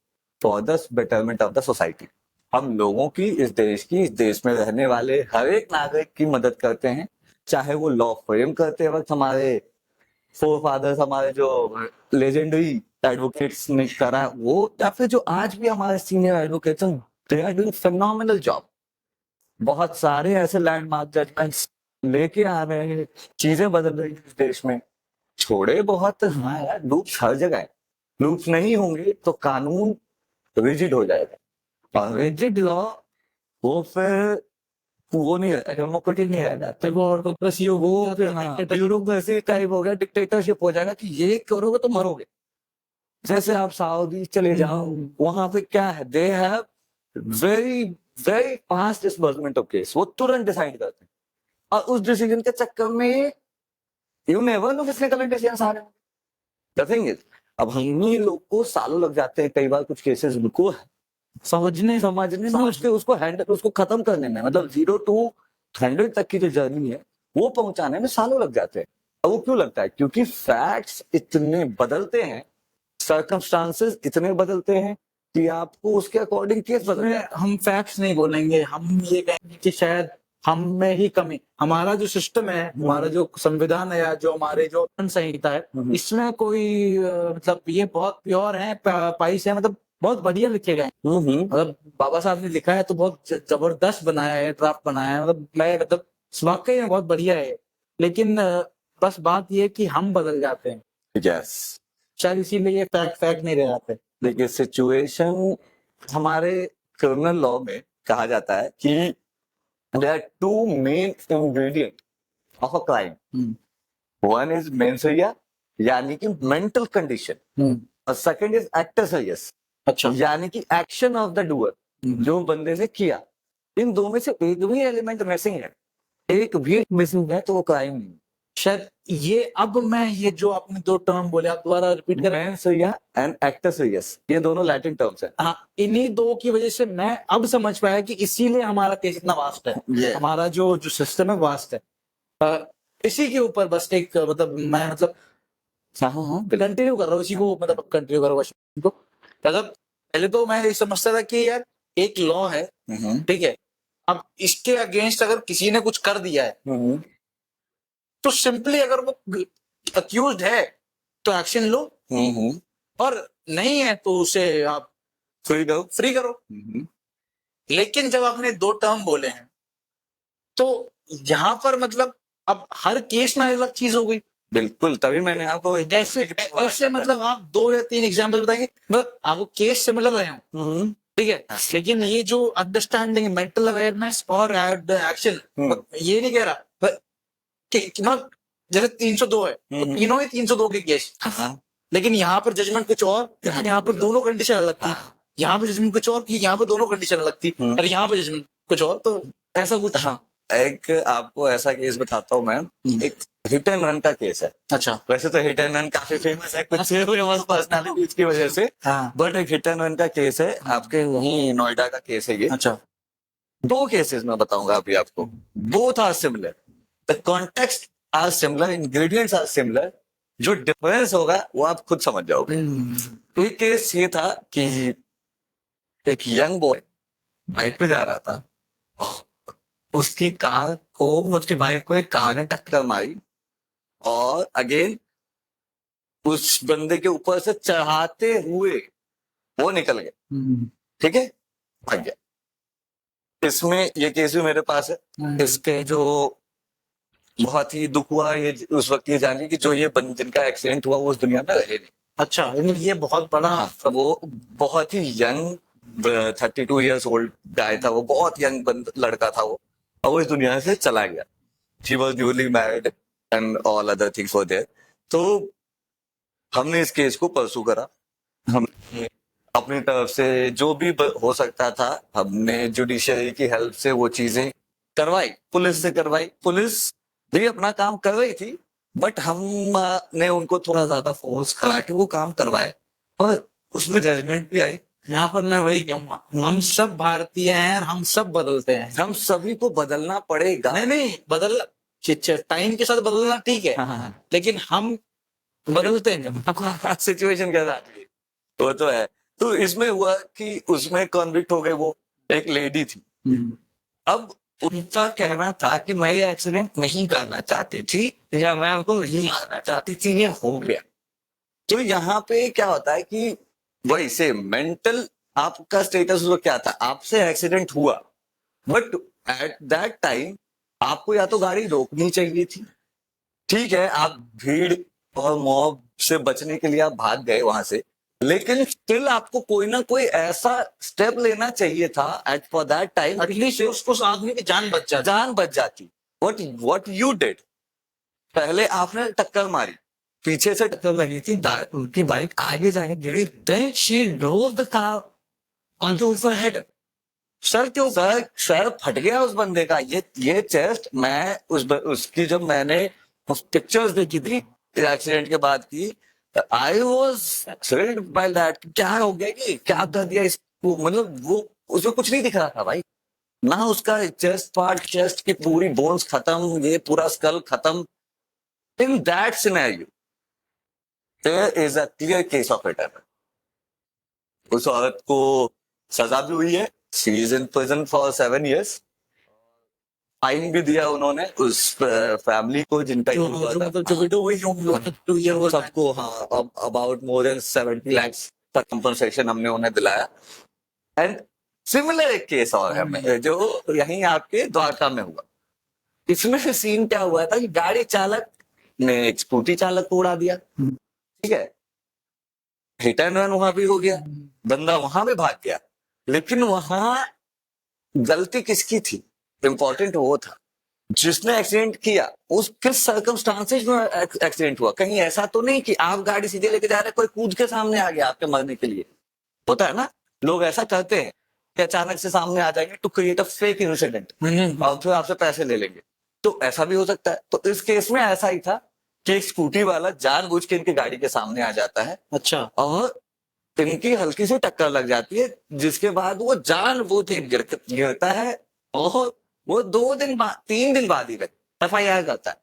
for the betterment of the society. हम लोगों की, इस देश में रहने वाले हर एक नागरिक की मदद करते हैं, चाहे वो लॉ फ्रेम करते वक्त हमारे फोर फादर्स, हमारे जो लेजेंडरी एडवोकेट्स ने करा वो, या फिर जो आज भी हमारे सीनियर एडवोकेट्स हैं, they are doing phenomenal job. बहुत सारे ऐसे लैंडमार्क जजमेंट्स लेके आ रहे हैं, चीजें बदल रही हैं इस देश में। छोड़े बहुत, हाँ यार, लूप्स हर जगह है, लूप्स नहीं होंगे तो कानून रिजिड हो जाएगा, और रिजिड लॉ वो फिर वो नहीं रहता, डेमोक्रेटिक नहीं रह जाता वो, और बस ये वो यूरोप में ऐसे टाइप हो गया, डिक्टेटरशिप हो जाएगा कि ये करोगे तो मरोगे। जैसे आप सऊदी चले जाओ, वहां पे क्या है, they have very very fast disbursement of case, वो तुरंत डिसाइड करते हैं, और उस डिसीजन के चक्कर में यू नेवर नो किसने गलत डिसीजन आ रहे हैं। द थिंग इज, अब हम ही लोग को सालों लग जाते हैं कई बार कुछ केसेस उनको समझने में, उसको हैंडल, उसको खत्म करने में, मतलब 0 to 100 तक की जो जर्नी है वो पहुंचाने में सालों लग जाते हैं। अब वो क्यों लगता है? क्योंकि फैक्ट्स इतने बदलते हैं, सर्कमस्टांसेस इतने बदलते हैं कि आपको उसके अकॉर्डिंग केस बदलना है। हम फैक्ट्स नहीं बोलेंगे, हम ये कहेंगे कि शायद हम में ही कमी, हमारा जो सिस्टम है, हमारा जो संविधान है, या जो हमारे जो संहिता है, इसमें कोई मतलब ये बहुत प्योर है, पाइस है, मतलब बहुत बढ़िया लिखे गए हैं। मतलब बाबा साहब ने लिखा है तो बहुत जबरदस्त बनाया है, ड्राफ्ट बनाया है, मतलब मैं मतलब वाकई में बहुत बढ़िया है। लेकिन बस बात ये है कि हम बदल जाते हैं, यस, शायद इसीलिए ये फैक्ट नहीं रह जाते। देखिए सिचुएशन, हमारे क्रिमिनल लॉ में कहा जाता है कि there are 2 main ingredient of a crime. One is mens rea, यानी कि मेंटल कंडीशन, और सेकंड इज एक्टस रियस, अच्छा, यानी कि एक्शन ऑफ द डूअर, जो बंदे ने किया। इन दो में से एक भी एलिमेंट मिसिंग है, एक भी मिसिंग है तो वो क्राइम नहीं। शायद ये, अब मैं ये जो आपने 2 टर्म बोले, आप दोबारा रिपीट करें। मेंसरिया एंड एक्टस रियस, ये दोनों लैटिन टर्म्स हैं। हाँ, इन्हीं 2 की वजह से मैं अब समझ पाया कि इसीलिए हमारा केस इतना वास्ट है। Yeah. हमारा जो जो सिस्टम है वास्ट है। इसी के ऊपर बस एक मतलब मैं मतलब कंटिन्यू कर रहा हूँ इसी को, मतलब कंटिन्यू करूंगा को। मतलब पहले तो मैं ये समझता था कि यार एक लॉ है, ठीक है, अब इसके अगेंस्ट अगर किसी ने कुछ कर दिया है तो सिंपली अगर वो अक्यूज्ड है तो एक्शन लो, और नहीं है तो उसे आप फ्री करो। लेकिन जब आपने 2 टर्म बोले हैं तो यहाँ पर मतलब अब हर केस में अलग चीज हो गई। बिल्कुल, तभी मैंने आपको ऐसे मतलब आप 2 या 3 एग्जाम्पल बताएंगे, मतलब आपको केस से मतलब रहे हो, ठीक है, लेकिन ये जो अंडरस्टैंडिंग, मेंटल अवेयरनेस और एक्शन, ये नहीं कह रहा कि ना, जैसे 302 है तो तीनों ही 302 के केस, लेकिन यहाँ पर जजमेंट कुछ और, यहाँ पर दोनों कंडीशन अलग थी, यहाँ पे जजमेंट कुछ और, यहाँ पर दोनों कंडीशन अलग थी, और यहाँ पे जजमेंट कुछ और, तो ऐसा कुछ। हाँ, एक आपको ऐसा केस बताता हूँ मैं, एक हिट एंड रन का केस है। अच्छा, वैसे तो हिट एंड रन काफी फेमस है कुछ फेमस पर्सनालिटीज की वजह से, बट एक हिट एंड रन का केस है, आपके वहीं नोएडा का केस है ये। अच्छा, 2 केसेस मैं बताऊंगा अभी आपको, both are similar, the context are similar, ingredients are similar, जो डिफरेंस होगा वो आप खुद समझ जाओगे। तो एक केस ये था कि एक यंग बॉय बाइक पे जा रहा था, उसकी कार को उसकी बाइक को एक कार ने टक्कर मारी, और अगेन उस बंदे के ऊपर से चढ़ाते हुए वो निकल गया, ठीक है, भाग गया। इसमें ये केस भी मेरे पास है। इसके जो बहुत ही दुख हुआ ये उस वक्त ये जान कि जो ये जिनका एक्सीडेंट हुआ वो उस दुनिया में रहे नहीं। अच्छा, ये बहुत बड़ा। हाँ, वो बहुत ही यंग 32 ईयर्स ओल्ड गाय था, वो बहुत यंग लड़का था वो, और वो इस दुनिया से चला गया। She was newly married and all other things were there. तो हमने इस केस को परसू करा, हमने अपनी तरफ से जो भी हो सकता था हमने जुडिशरी की हेल्प से वो चीजें करवाई, पुलिस से करवाई। पुलिस भी अपना काम कर रही थी, बट हमने उनको थोड़ा ज्यादा फोर्स करा के वो काम करवाए, और उसमें जजमेंट भी आई। यहाँ पर मैं वही कहूंगा, हम सब भारतीय हैं और हम सब बदलते हैं। हम सभी को बदलना पड़ेगा। नहीं बदल, टाइम के साथ बदलना ठीक है, हाँ। लेकिन हम बदलते हैं। सिचुएशन क्या था वो तो है। तो इसमें हुआ कि उसमें कॉन्विक्ट हो गए, वो एक लेडी थी। अब उनका कहना था कि मैं ये एक्सीडेंट नहीं करना चाहती थी, या मैं उनको नहीं मारना चाहती थी, ये हो गया। तो यहाँ पे क्या होता है कि वही से मेंटल आपका स्टेटस वो क्या था, आपसे एक्सीडेंट हुआ, बट एट दैट टाइम आपको या तो गाड़ी रोकनी चाहिए थी, ठीक है, आप भीड़ और मॉब से बचने के लिए आप भाग गए वहां से, लेकिन स्टिल आपको कोई ना कोई ऐसा स्टेप लेना चाहिए था at for that time, at least उस आदमी की जान बच जाती। जान बच जाती। व्हाट यू डिड, पहले आपने टक्कर मारी, पीछे से टक्कर लगी थी, उनकी बाइक आगे जाके गिरी, then she drove the car onto her head. सर फट गया उस बंदे का, ये चेस्ट, मैं उसकी जब मैंने पिक्चर्स देखी थी एक्सीडेंट के बाद की, I was thrilled by that. क्या हो गया कि क्या कर दिया इसको, मतलब वो उसमें कुछ नहीं दिख रहा था भाई, ना उसका चेस्ट पार्ट, चेस्ट की पूरी बोन्स खत्म, ये पूरा स्कल खत्म। In that scenario there is a clear case of return. उस औरत को सजा भी हुई है, she is in prison for 7 years, fine भी दिया उन्होंने उस फैमिली को जिनका सबको, हाँ, अबाउट मोर देन 70 lakhs तक कंपनसेशन हमने उन्हें दिलाया। एंड सिमिलर एक केस और है जो यहीं आपके द्वारका में हुआ। इसमें से सीन क्या हुआ था कि गाड़ी चालक ने एक स्कूटी चालक को उड़ा दिया, ठीक है, हिट एंड रन वहां भी हो गया, बंदा वहां भी भाग गया, लेकिन वहां गलती किसकी थी, इंपॉर्टेंट वो था जिसने एक्सीडेंट किया, उस किस सर्कमस्टांसेस में एक्सीडेंट हुआ। कहीं ऐसा तो नहीं कि आप गाड़ी सीधे लेके जा रहे, कोई कूद के सामने आ गया आपके मरने के लिए। होता है ना, लोग ऐसा करते हैं कि अचानक से सामने आ जाएंगे to create a fake incident और फिर आपसे पैसे ले लेंगे, तो ऐसा भी हो सकता है। तो इस केस में ऐसा ही था कि एक स्कूटी वाला जानबूझ के इनकी गाड़ी के सामने आ जाता है, अच्छा, और इनकी हल्की सी टक्कर लग जाती है, जिसके बाद वो जानबूझ के गिरता है, और वो 2 दिन बाद 3 दिन बाद ही FIR करता है।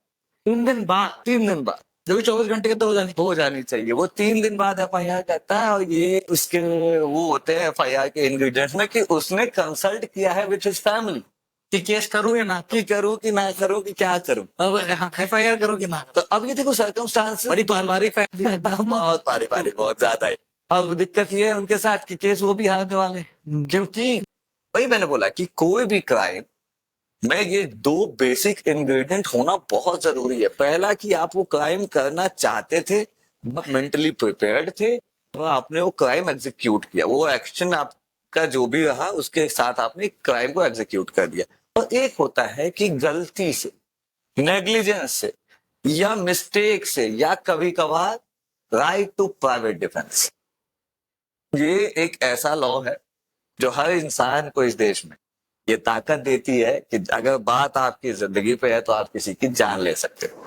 3 दिन बाद? 3 दिन बाद, जो भी 24 घंटे के तो हो जानी चाहिए, वो 3 दिन बाद FIR करता है। और ये उसके वो होते हैं FIR के इंग्रेडिएंट्स में कि उसने कंसल्ट किया है विद हिज फैमिली कि केस करूं या ना कि करूं कि ना करूं कि क्या करूं, अब FIR करो कि ना। तो अब ये देखो सर्कमस्टांस बड़ी पारिवारिक फैमिली है। बहुत पारिवारिक, बहुत ज्यादा है। अब दिक्कत ये है उनके साथ कि केस वो भी हारने वाले, क्योंकि वही मैंने बोला कि कोई भी क्राइम में ये 2 बेसिक इंग्रेडिएंट होना बहुत जरूरी है। पहला कि आप वो क्राइम करना चाहते थे, आप मेंटली प्रिपेयर्ड थे, और आपने वो क्राइम एग्जीक्यूट किया, वो एक्शन आपका जो भी रहा उसके साथ आपने क्राइम को एग्जीक्यूट कर दिया। और एक होता है कि गलती से, नेग्लिजेंस से, या मिस्टेक से, या कभी कभार राइट टू प्राइवेट डिफेंस। ये एक ऐसा लॉ है जो हर इंसान को इस देश में ये ताकत देती है कि अगर बात आपकी जिंदगी पे है तो आप किसी की जान ले सकते हो।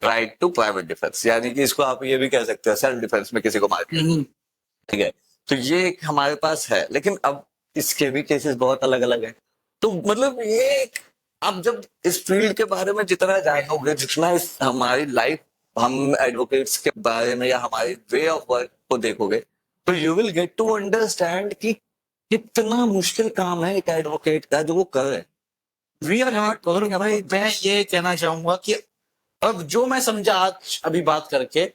राइट टू प्राइवेट डिफेंस, यानी कि इसको आप ये भी कह सकते हो सेल्फ डिफेंस में किसी को मार के, ठीक है। तो ये एक हमारे पास है, लेकिन अब इसके भी केसेस बहुत अलग अलग हैं। तो मतलब ये आप जब इस फील्ड के बारे में जितना जानोगे, जितना इस हमारी लाइफ हम एडवोकेट्स के बारे में या हमारे वे ऑफ वर्क को देखोगे तो you will get to understand कि कितना मुश्किल काम है एक एडवोकेट का जो वो कर रहे हैं। We are not. और भाई मैं ये कहना चाहूंगा कि अब जो मैं समझा आज अभी बात करके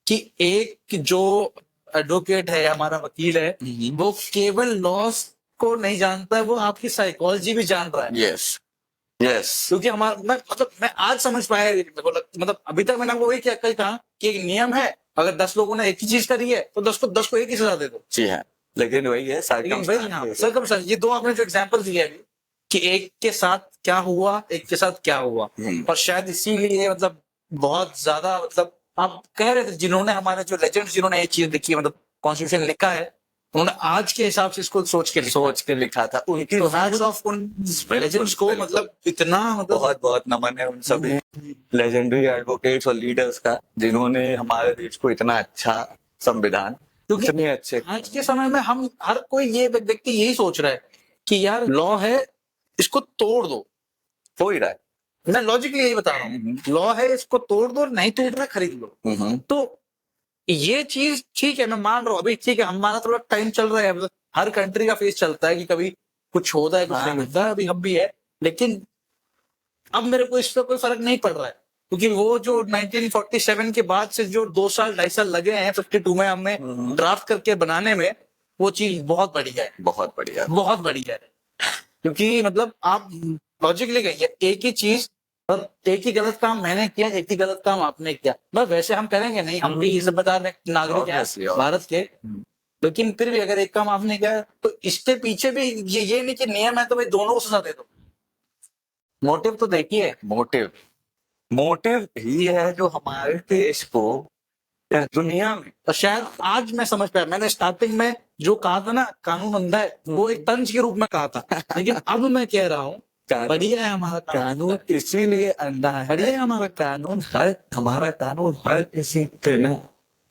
कि एक जो एडवोकेट है, हमारा वकील है, वो केवल लॉस को नहीं जानता है, वो आपकी साइकोलॉजी भी जान रहा है। यस यस क्योंकि हमारा मैं आज समझ पाया, मतलब अभी तक मैंने आपको वही कहा कि एक नियम है, अगर 10 लोगों ने एक ही चीज करी है तो 10 को एक ही सजा दे दो। जी हाँ, लेकिन वही है लेकिन भाई सर्कमस्टेंस, ये दो आपने जो एग्जांपल दिए अभी कि एक के साथ क्या हुआ, एक के साथ क्या हुआ, और शायद इसीलिए मतलब बहुत ज्यादा, मतलब आप कह रहे थे जिन्होंने हमारे जो लेजेंड्स जिन्होंने ये चीज लिखी है, मतलब कॉन्स्टिट्यूशन लिखा है, उन्होंने आज के हिसाब से इसको सोच के लिखा था। उनकी तो हैट्स ऑफ उन लेजेंड्स को, मतलब इतना मतलब बहुत बहुत नमन है उन सभी लेजेंडरी एडवोकेट्स और लीडर्स का जिन्होंने हमारे देश को इतना अच्छा संविधान, क्योंकि इतने अच्छे आज के समय में हम हर कोई ये व्यक्ति यही सोच रहा है कि यार लॉ है, इसको तोड़ दो। हो ही रहा है। मैं लॉजिकली यही बता रहा हूँ, लॉ है, इसको तोड़ दो, नहीं टूट रहा खरीद लो। तो ये चीज ठीक है, मैं मान रहा हूँ, अभी ठीक है हमारा थोड़ा टाइम चल रहा है, मतलब हर कंट्री का फेस चलता है कि कभी कुछ होता है, कुछ नहीं होता है, अभी हम भी है, लेकिन अब मेरे को इससे कोई फर्क नहीं पड़ रहा है, क्योंकि वो जो 1947 के बाद से जो 2 साल 2.5 साल लगे हैं 52 में हमें ड्राफ्ट करके बनाने में, वो चीज बहुत बढ़िया है, बहुत बढ़िया, बहुत बढ़िया है। क्योंकि मतलब आप लॉजिकली कहिए, एक ही चीज और एक ही गलत काम मैंने किया, एक ही गलत काम आपने किया, बस वैसे हम करेंगे नहीं, हम भी जिम्मेदार नागरिक हैं भारत के, लेकिन फिर भी अगर एक काम आपने किया तो इसके पीछे भी ये नहीं कि नियम है तो भाई दोनों को सजा दे दो। मोटिव तो देखिए, मोटिव ही है जो हमारे देश को दुनिया में, और शायद आज मैं समझ पाया, मैंने स्टार्टिंग में जो कहा था ना कानून अंधा है, वो एक तंज के रूप में कहा था, लेकिन अब मैं कह रहा हूँ बढ़िया है हमारा कानून, इसीलिए अंधा है। बढ़िया है हमारा कानून, हमारा कानून हर किसी पे ना,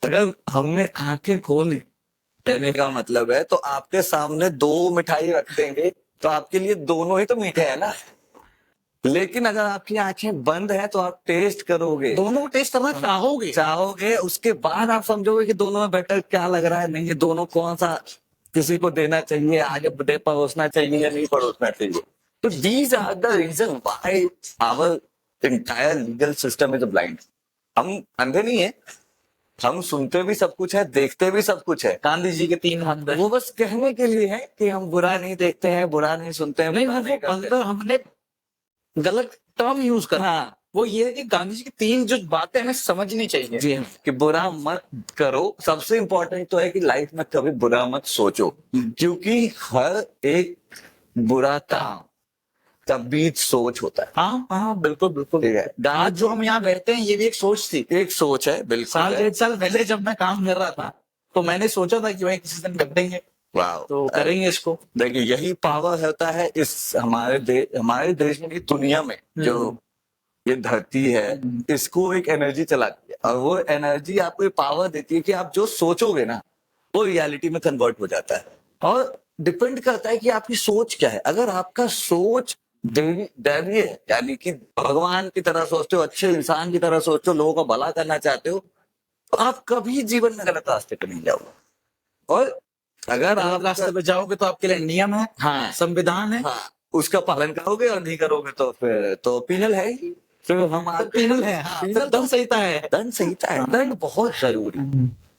अगर हमने आंखें खोली कहने का मतलब है, तो आपके सामने 2 मिठाई रख देंगे तो आपके लिए दोनों ही तो मीठे है ना, लेकिन अगर आपकी आंखें बंद है तो आप टेस्ट करोगे, दोनों को टेस्ट करना चाहोगे, उसके बाद आप समझोगे कि दोनों में बेटर क्या लग रहा है, नहीं ये दोनों कौन सा किसी को देना चाहिए, आगे परोसना चाहिए या नहीं परोसना चाहिए। तो these are the reason why our entire legal system is blind। हम अंधे नहीं है, हम सुनते भी सब कुछ है, देखते भी सब कुछ है। गांधी जी के 3 हाथ, वो बस कहने के लिए है कि हम बुरा नहीं देखते हैं, बुरा नहीं सुनते हैं, नहीं मतलब हमने गलत टर्म यूज करा। वो ये है कि गांधी जी की 3 जो बातें हमें समझनी चाहिए जी कि बुरा मत करो, सबसे इम्पोर्टेंट तो है कि लाइफ में कभी बुरा मत सोचो, क्योंकि हर एक बुरा काम का बीच सोच होता है। हाँ बिल्कुल बिल्कुल, ठीक है। आज जो हम यहाँ बैठते हैं ये भी एक सोच थी, एक सोच है, बिल्कुल। 1.5 साल पहले जब मैं काम कर रहा था तो मैंने सोचा था कि भाई किसी दिन कर देंगे, तो करेंगे इसको। देखिए यही पावर होता है इस हमारे देश में, की दुनिया में जो ये धरती है, इसको एक एनर्जी चलाती है, और वो एनर्जी आपको ये पावर देती है कि आप जो सोचोगे ना वो रियलिटी में कन्वर्ट हो जाता है, और डिपेंड करता है कि आपकी सोच क्या है। अगर आपका सोच दैवीय है, यानी कि भगवान की तरह सोचते हो, अच्छे इंसान की तरह सोचते हो, लोगों का भला करना चाहते हो, तो आप कभी जीवन में गलत रास्ते पर नहीं जाओगे। और अगर आप रास्ते पे जाओगे तो आपके लिए नियम है, हाँ, संविधान है, हाँ, उसका पालन करोगे, और नहीं करोगे तो फिर तो पीनल है ही। तो हम पीनल है, पीनल दंड संहिता है, दंड संहिता है। दंड बहुत जरूरी,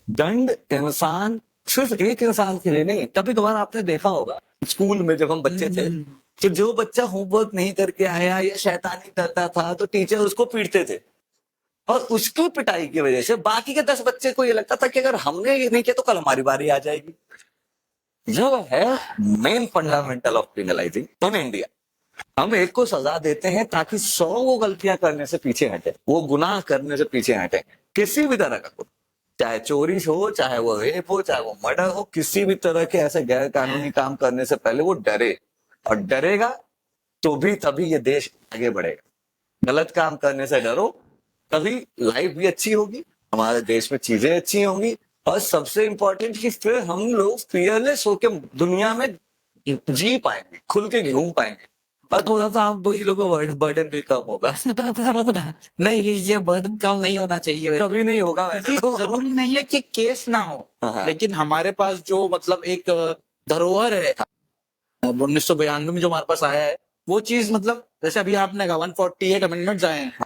दंड इंसान सिर्फ एक इंसान के लिए नहीं। कभी कभार आपने देखा होगा स्कूल में जब हम बच्चे थे कि जो बच्चा होमवर्क नहीं करके आया या शैतानी करता था तो टीचर उसको पीटते थे, और उसकी पिटाई की वजह से बाकी के 10 बच्चे को ये लगता था कि अगर हमने ये नहीं किया तो कल हमारी बारी आ जाएगी। यह है main fundamental of penalising in India. हम एक को सजा देते हैं ताकि 100 वो गलतियां करने से पीछे हटे, वो गुनाह करने से पीछे हटे, किसी भी तरह का, चाहे चोरी हो, चाहे वो रेप हो, चाहे वो मर्डर हो, किसी भी तरह के ऐसे गैर कानूनी काम करने से पहले वो डरे, और डरेगा तो भी तभी ये देश आगे बढ़ेगा। गलत काम करने से डरो, तभी लाइफ भी अच्छी होगी, हमारे देश में चीजें अच्छी होंगी, और सबसे इंपॉर्टेंट कि फिर हम लोग फियरलेस होकर दुनिया में जी पाएंगे, खुल के घूम पाएंगे। और थोड़ा सा हम दो लोगों को बर्डन भी कम होगा। नहीं, ये बर्डन कम नहीं होना चाहिए। कभी नहीं होगा वैसे तो। जरूरी नहीं है कि केस ना हो, हाँ। लेकिन हमारे पास जो मतलब एक धरोहर है 1992 में जो हमारे पास आया है, वो चीज मतलब जैसे अभी आपने कहा 148 अमेंडमेंट्स आए हैं,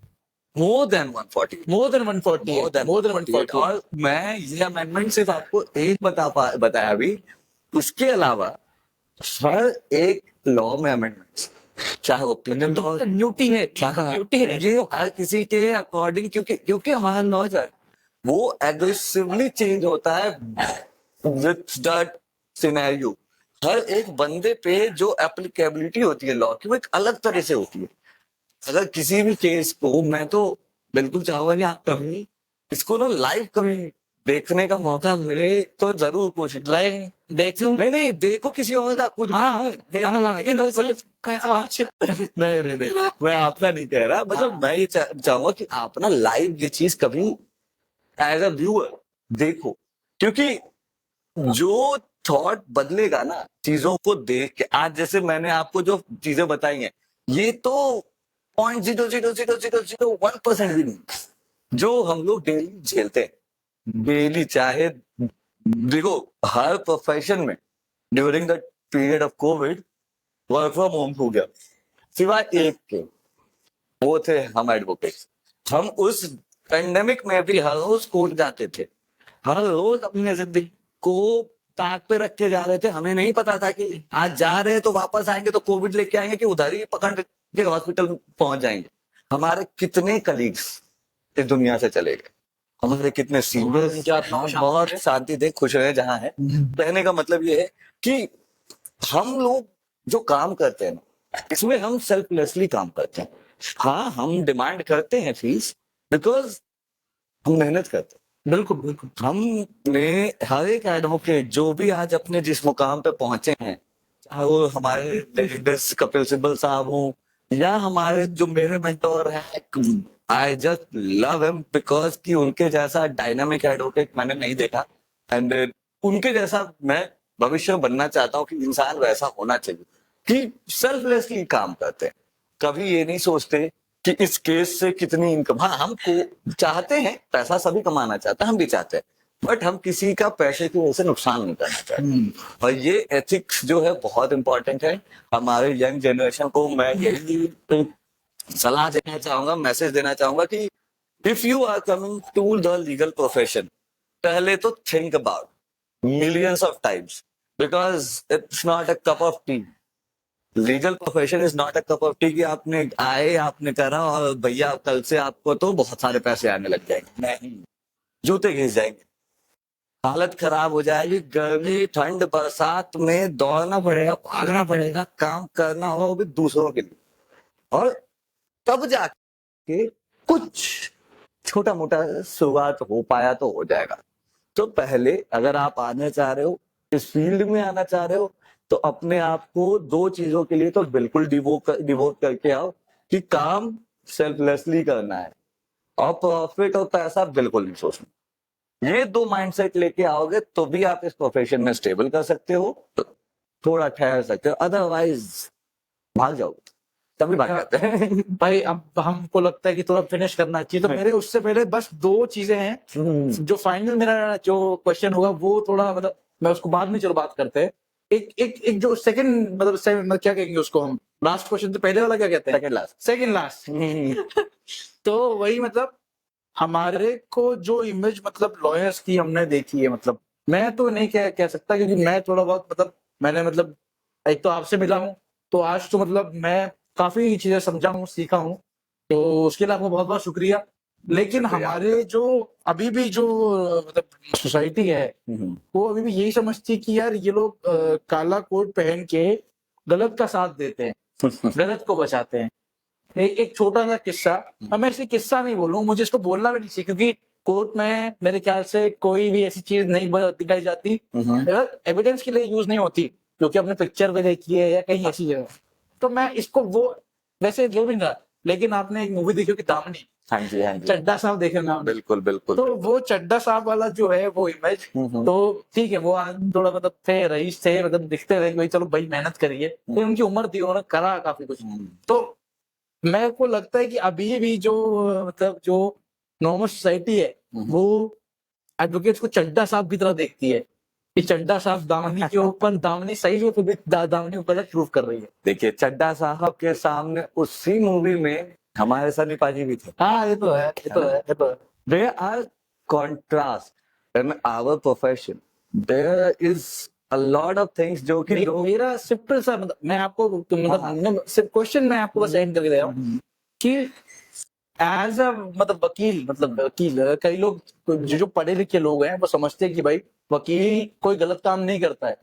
more than 140, more than 148, more than 148। और मैं ये अमेंडमेंट सिर्फ आपको एक बताया अभी, उसके अलावा हर एक लॉ में अमेंडमेंट्स, चाहे वो पिनल लॉ, ड्यूटी है, ड्यूटी है, ये हर किसी के अकॉर्डिंग, क्योंकि हमारा लॉ जो है वो एग्रेसिवली चेंज होता है विद दैट सिनेरियो। हर एक बंदे पे जो एप्लीकेबिलिटी होती है लॉ की वो एक अलग तरह से होती है। अगर किसी भी केस को, मैं तो बिल्कुल चाहूंगा कि आप कभी इसको ना लाइव कभी देखने का मौका मिले तो जरूर कोशिश लाइक देख लो। नहीं देखो किसी और का कुछ। नहीं, मैं आपका नहीं कह रहा, मतलब मैं ये चाहूंगा कि आप ना लाइव ये चीज कभी एज अ व्यूअर देखो, क्योंकि जो थॉट बदलेगा ना चीजों को देख के, आज जैसे मैंने आपको जो चीजें बताई हैं, ये तो 0.00001% भी नहीं जो हम लोग डेली झेलते हैं। डेली, चाहे देखो हर प्रोफेशन में during the period of Covid work from home हो गया, सिवाय एक के, वो थे हम एडवोकेट्स। हम उस पेंडेमिक में भी हर रोज कोर्ट जाते थे, हर रोज अपने जिंदगी को ताक पे रख के जा रहे थे। हमें नहीं पता था कि आज जा रहे हैं तो वापस आएंगे तो कोविड लेके आएंगे कि उधर ही पकड़ के हॉस्पिटल पहुंच जाएंगे। हमारे कितने कलीग्स इस दुनिया से चले गए, हमारे कितने सीनियर्स, बहुत शांति दे, खुश रहे जहां है। कहने का मतलब ये है कि हम लोग जो काम करते हैं ना, इसमें हम सेल्फलेसली काम करते हैं। हाँ, हम डिमांड करते हैं फीस बिकॉज हम मेहनत करते हैं। बिल्कुल बिल्कुल। हमने हर एक एडवोकेट जो भी आज अपने जिस मुकाम पे पहुंचे हैं, चाहे वो हमारे लीडर्स कपिल सिब्बल साहब हो या हमारे जो मेरे मेंटोर हैं, I just love him because कि उनके जैसा डायनामिक एडवोकेट मैंने नहीं देखा। एंड उनके जैसा मैं भविष्य में बनना चाहता हूँ कि इंसान वैसा होना चाहिए कि सेल्फलेसली काम करते हैं, कभी ये नहीं सोचते कि इस केस से कितनी इनकम। हाँ, हम चाहते हैं, पैसा सभी कमाना चाहते हैं, हम भी चाहते हैं, बट हम किसी का पैसे की वजह से नुकसान नहीं करना चाहते। और ये एथिक्स जो है बहुत इंपॉर्टेंट है। हमारे यंग जनरेशन को मैं यही सलाह देना चाहूंगा, मैसेज देना चाहूंगा कि if you are coming to the legal profession, पहले तो think about millions of times because it's not a cup of tea. Legal profession is not a cup of T कि आपने आए, आपने करा और भैया कल से आपको तो बहुत सारे पैसे आने लग जाएंगे। नहीं, जूते घिस जाएंगे, हालत खराब हो जाएगी, गर्मी ठंड बरसात में दौड़ना पड़ेगा, भागना पड़ेगा, काम करना होगा वो भी दूसरों के लिए, और तब जाके कुछ छोटा मोटा शुरुआत हो पाया तो हो जाएगा। तो पहले अगर आप आना चाह रहे हो, इस फील्ड में आना चाह रहे हो, तो अपने आप को दो चीजों के लिए तो बिल्कुल डिवोट करके आओ कि काम सेल्फलेसली करना है और प्रॉफिट और पैसा बिल्कुल नहीं सोचना। ये दो माइंडसेट लेके आओगे तो भी आप इस प्रोफेशन में स्टेबल कर सकते हो, थोड़ा ठहर सकते हो, अदरवाइज भाग जाओगे, तभी भाग जाते हैं। भाई अब हमको लगता है कि थोड़ा फिनिश करना चाहिए, तो मेरे उससे पहले बस दो चीजें हैं जो फाइनल मेरा जो क्वेश्चन होगा वो थोड़ा मतलब मैं उसको बाद में चलो बात करते हैं। एक जो सेकंड मतलब क्या कहेंगे उसको हम, लास्ट क्वेश्चन तो पहले वाला क्या कहते हैं, सेकंड लास्ट। तो वही मतलब हमारे को जो इमेज मतलब लॉयर्स की हमने देखी है, मतलब मैं तो नहीं कह सकता क्योंकि मैं थोड़ा बहुत मतलब मैंने मतलब एक तो आपसे मिला हूँ, तो आज तो मतलब मैं काफी चीजें समझा हूँ, सीखा हूँ, तो उसके लिए आपको बहुत बहुत शुक्रिया। लेकिन हमारे जो अभी भी जो मतलब सोसाइटी है वो अभी भी यही समझती है कि यार ये लोग काला कोट पहन के गलत का साथ देते हैं, गलत को बचाते हैं। एक छोटा सा किस्सा, मैं ऐसे किस्सा नहीं बोलूँ, मुझे इसको बोलना भी नहीं चाहिए क्योंकि कोर्ट में मेरे ख्याल से कोई भी ऐसी चीज नहीं दिखाई जाती, एविडेंस के लिए यूज नहीं होती क्योंकि आपने पिक्चर में देखी है या कहीं ऐसी जगह। तो मैं इसको वो वैसे जो भी ना, लेकिन आपने एक मूवी देखी होगी दामिनी, हाँ जी, हाँ जी, चड्डा साहब देखे ना आपने? बिल्कुल बिल्कुल। तो वो चड्डा साहब वाला जो है वो इमेज, तो ठीक है, वो थोड़ा मतलब थे, रईस थे, मतलब दिखते थे कि भाई चलो भाई मेहनत करिए, तो उनकी उम्र थी, उन्होंने करा काफी कुछ। तो मेरे को लगता है कि अभी भी जो मतलब जो नॉर्मल सोसाइटी है वो एडवोकेट्स को चड्डा साहब की तरह देखती है कि चड्डा साहब दामनी के ऊपर, दामनी सही है तो भी दामनी ऊपर प्रूव कर रही है। देखिए चड्डा साहब के सामने उसी मूवी में हमारे सनी पाजी भी थे। हाँ ये तो है, ये तो है, ये तो है। There are contrast in our profession. There is a lot of things जो कि लोग मेरा सिंपल सा मतलब मैं आपको मतलब सिर्फ क्वेश्चन मैं आपको बस एंड करके दे रहा हूँ कि एज अ मतलब वकील कई लोग जो पढ़े लिखे लोग हैं वो समझते हैं कि भाई वकील कोई गलत काम नहीं करता है,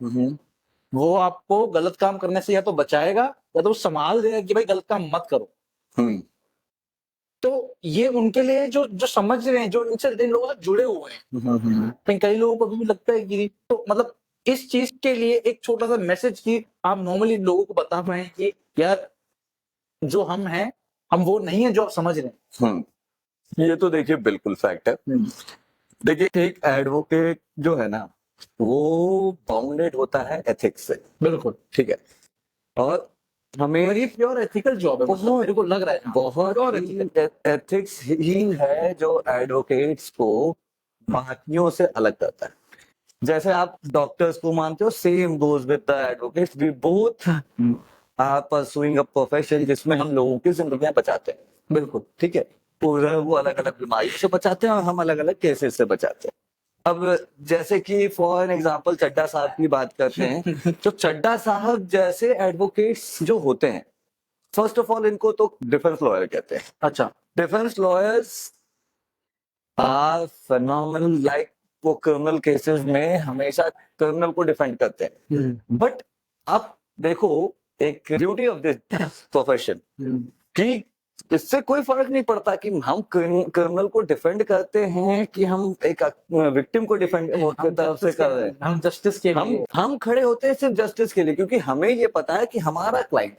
वो आपको गलत काम करने से या तो बचाएगा या तो संभाल देगा कि भाई गलत काम मत करो। हम्म, तो ये उनके लिए जो जो समझ रहे हैं, जो इनसे इन लोगों से जुड़े हुए हैं, लेकिन कई लोगों को अभी भी लगता है कि तो मतलब इस चीज के लिए एक छोटा सा मैसेज कि आप नॉर्मली लोगों को बता पाए कि यार जो हम हैं हम वो नहीं है जो आप समझ रहे हैं। ये तो देखिए बिल्कुल फैक्ट है। देखिए एक एडवोकेट जो है ना वो बाउंडेड होता है एथिक्स से, बिल्कुल ठीक है, और हमें ये प्योर एथिकल जॉब है, मतलब मेरे को लग रहा है बहुत एथिक्स ही है जो एडवोकेट्स को बाकियों से अलग करता है। जैसे आप डॉक्टर्स को मानते हो, same goes with the advocates, we both are pursuing a profession जिसमें हम लोगों की जिंदगियां बचाते हैं। बिल्कुल ठीक है, वो अलग अलग बीमारियों से बचाते हैं और हम अलग अलग केसेस से बचाते हैं। अब जैसे कि फॉर एन एग्जांपल चड्डा साहब की बात करते हैं तो चड्डा साहब जैसे एडवोकेट्स जो होते हैं, फर्स्ट ऑफ ऑल इनको तो डिफेंस लॉयर कहते हैं। अच्छा, defence lawyers are phenomenal, like वो क्रिमिनल केसेस में हमेशा क्रिमिनल को डिफेंड करते हैं। बट आप देखो एक ड्यूटी ऑफ दिस प्रोफेशन कि इससे कोई फर्क नहीं पड़ता कि हम क्रिमिनल को डिफेंड करते हैं कि हम एक विक्टिम को डिफेंड की तरफ से कर रहे हैं। हम जस्टिस के लिए हम खड़े होते हैं सिर्फ जस्टिस के लिए, क्योंकि हमें ये पता है कि हमारा क्लाइंट,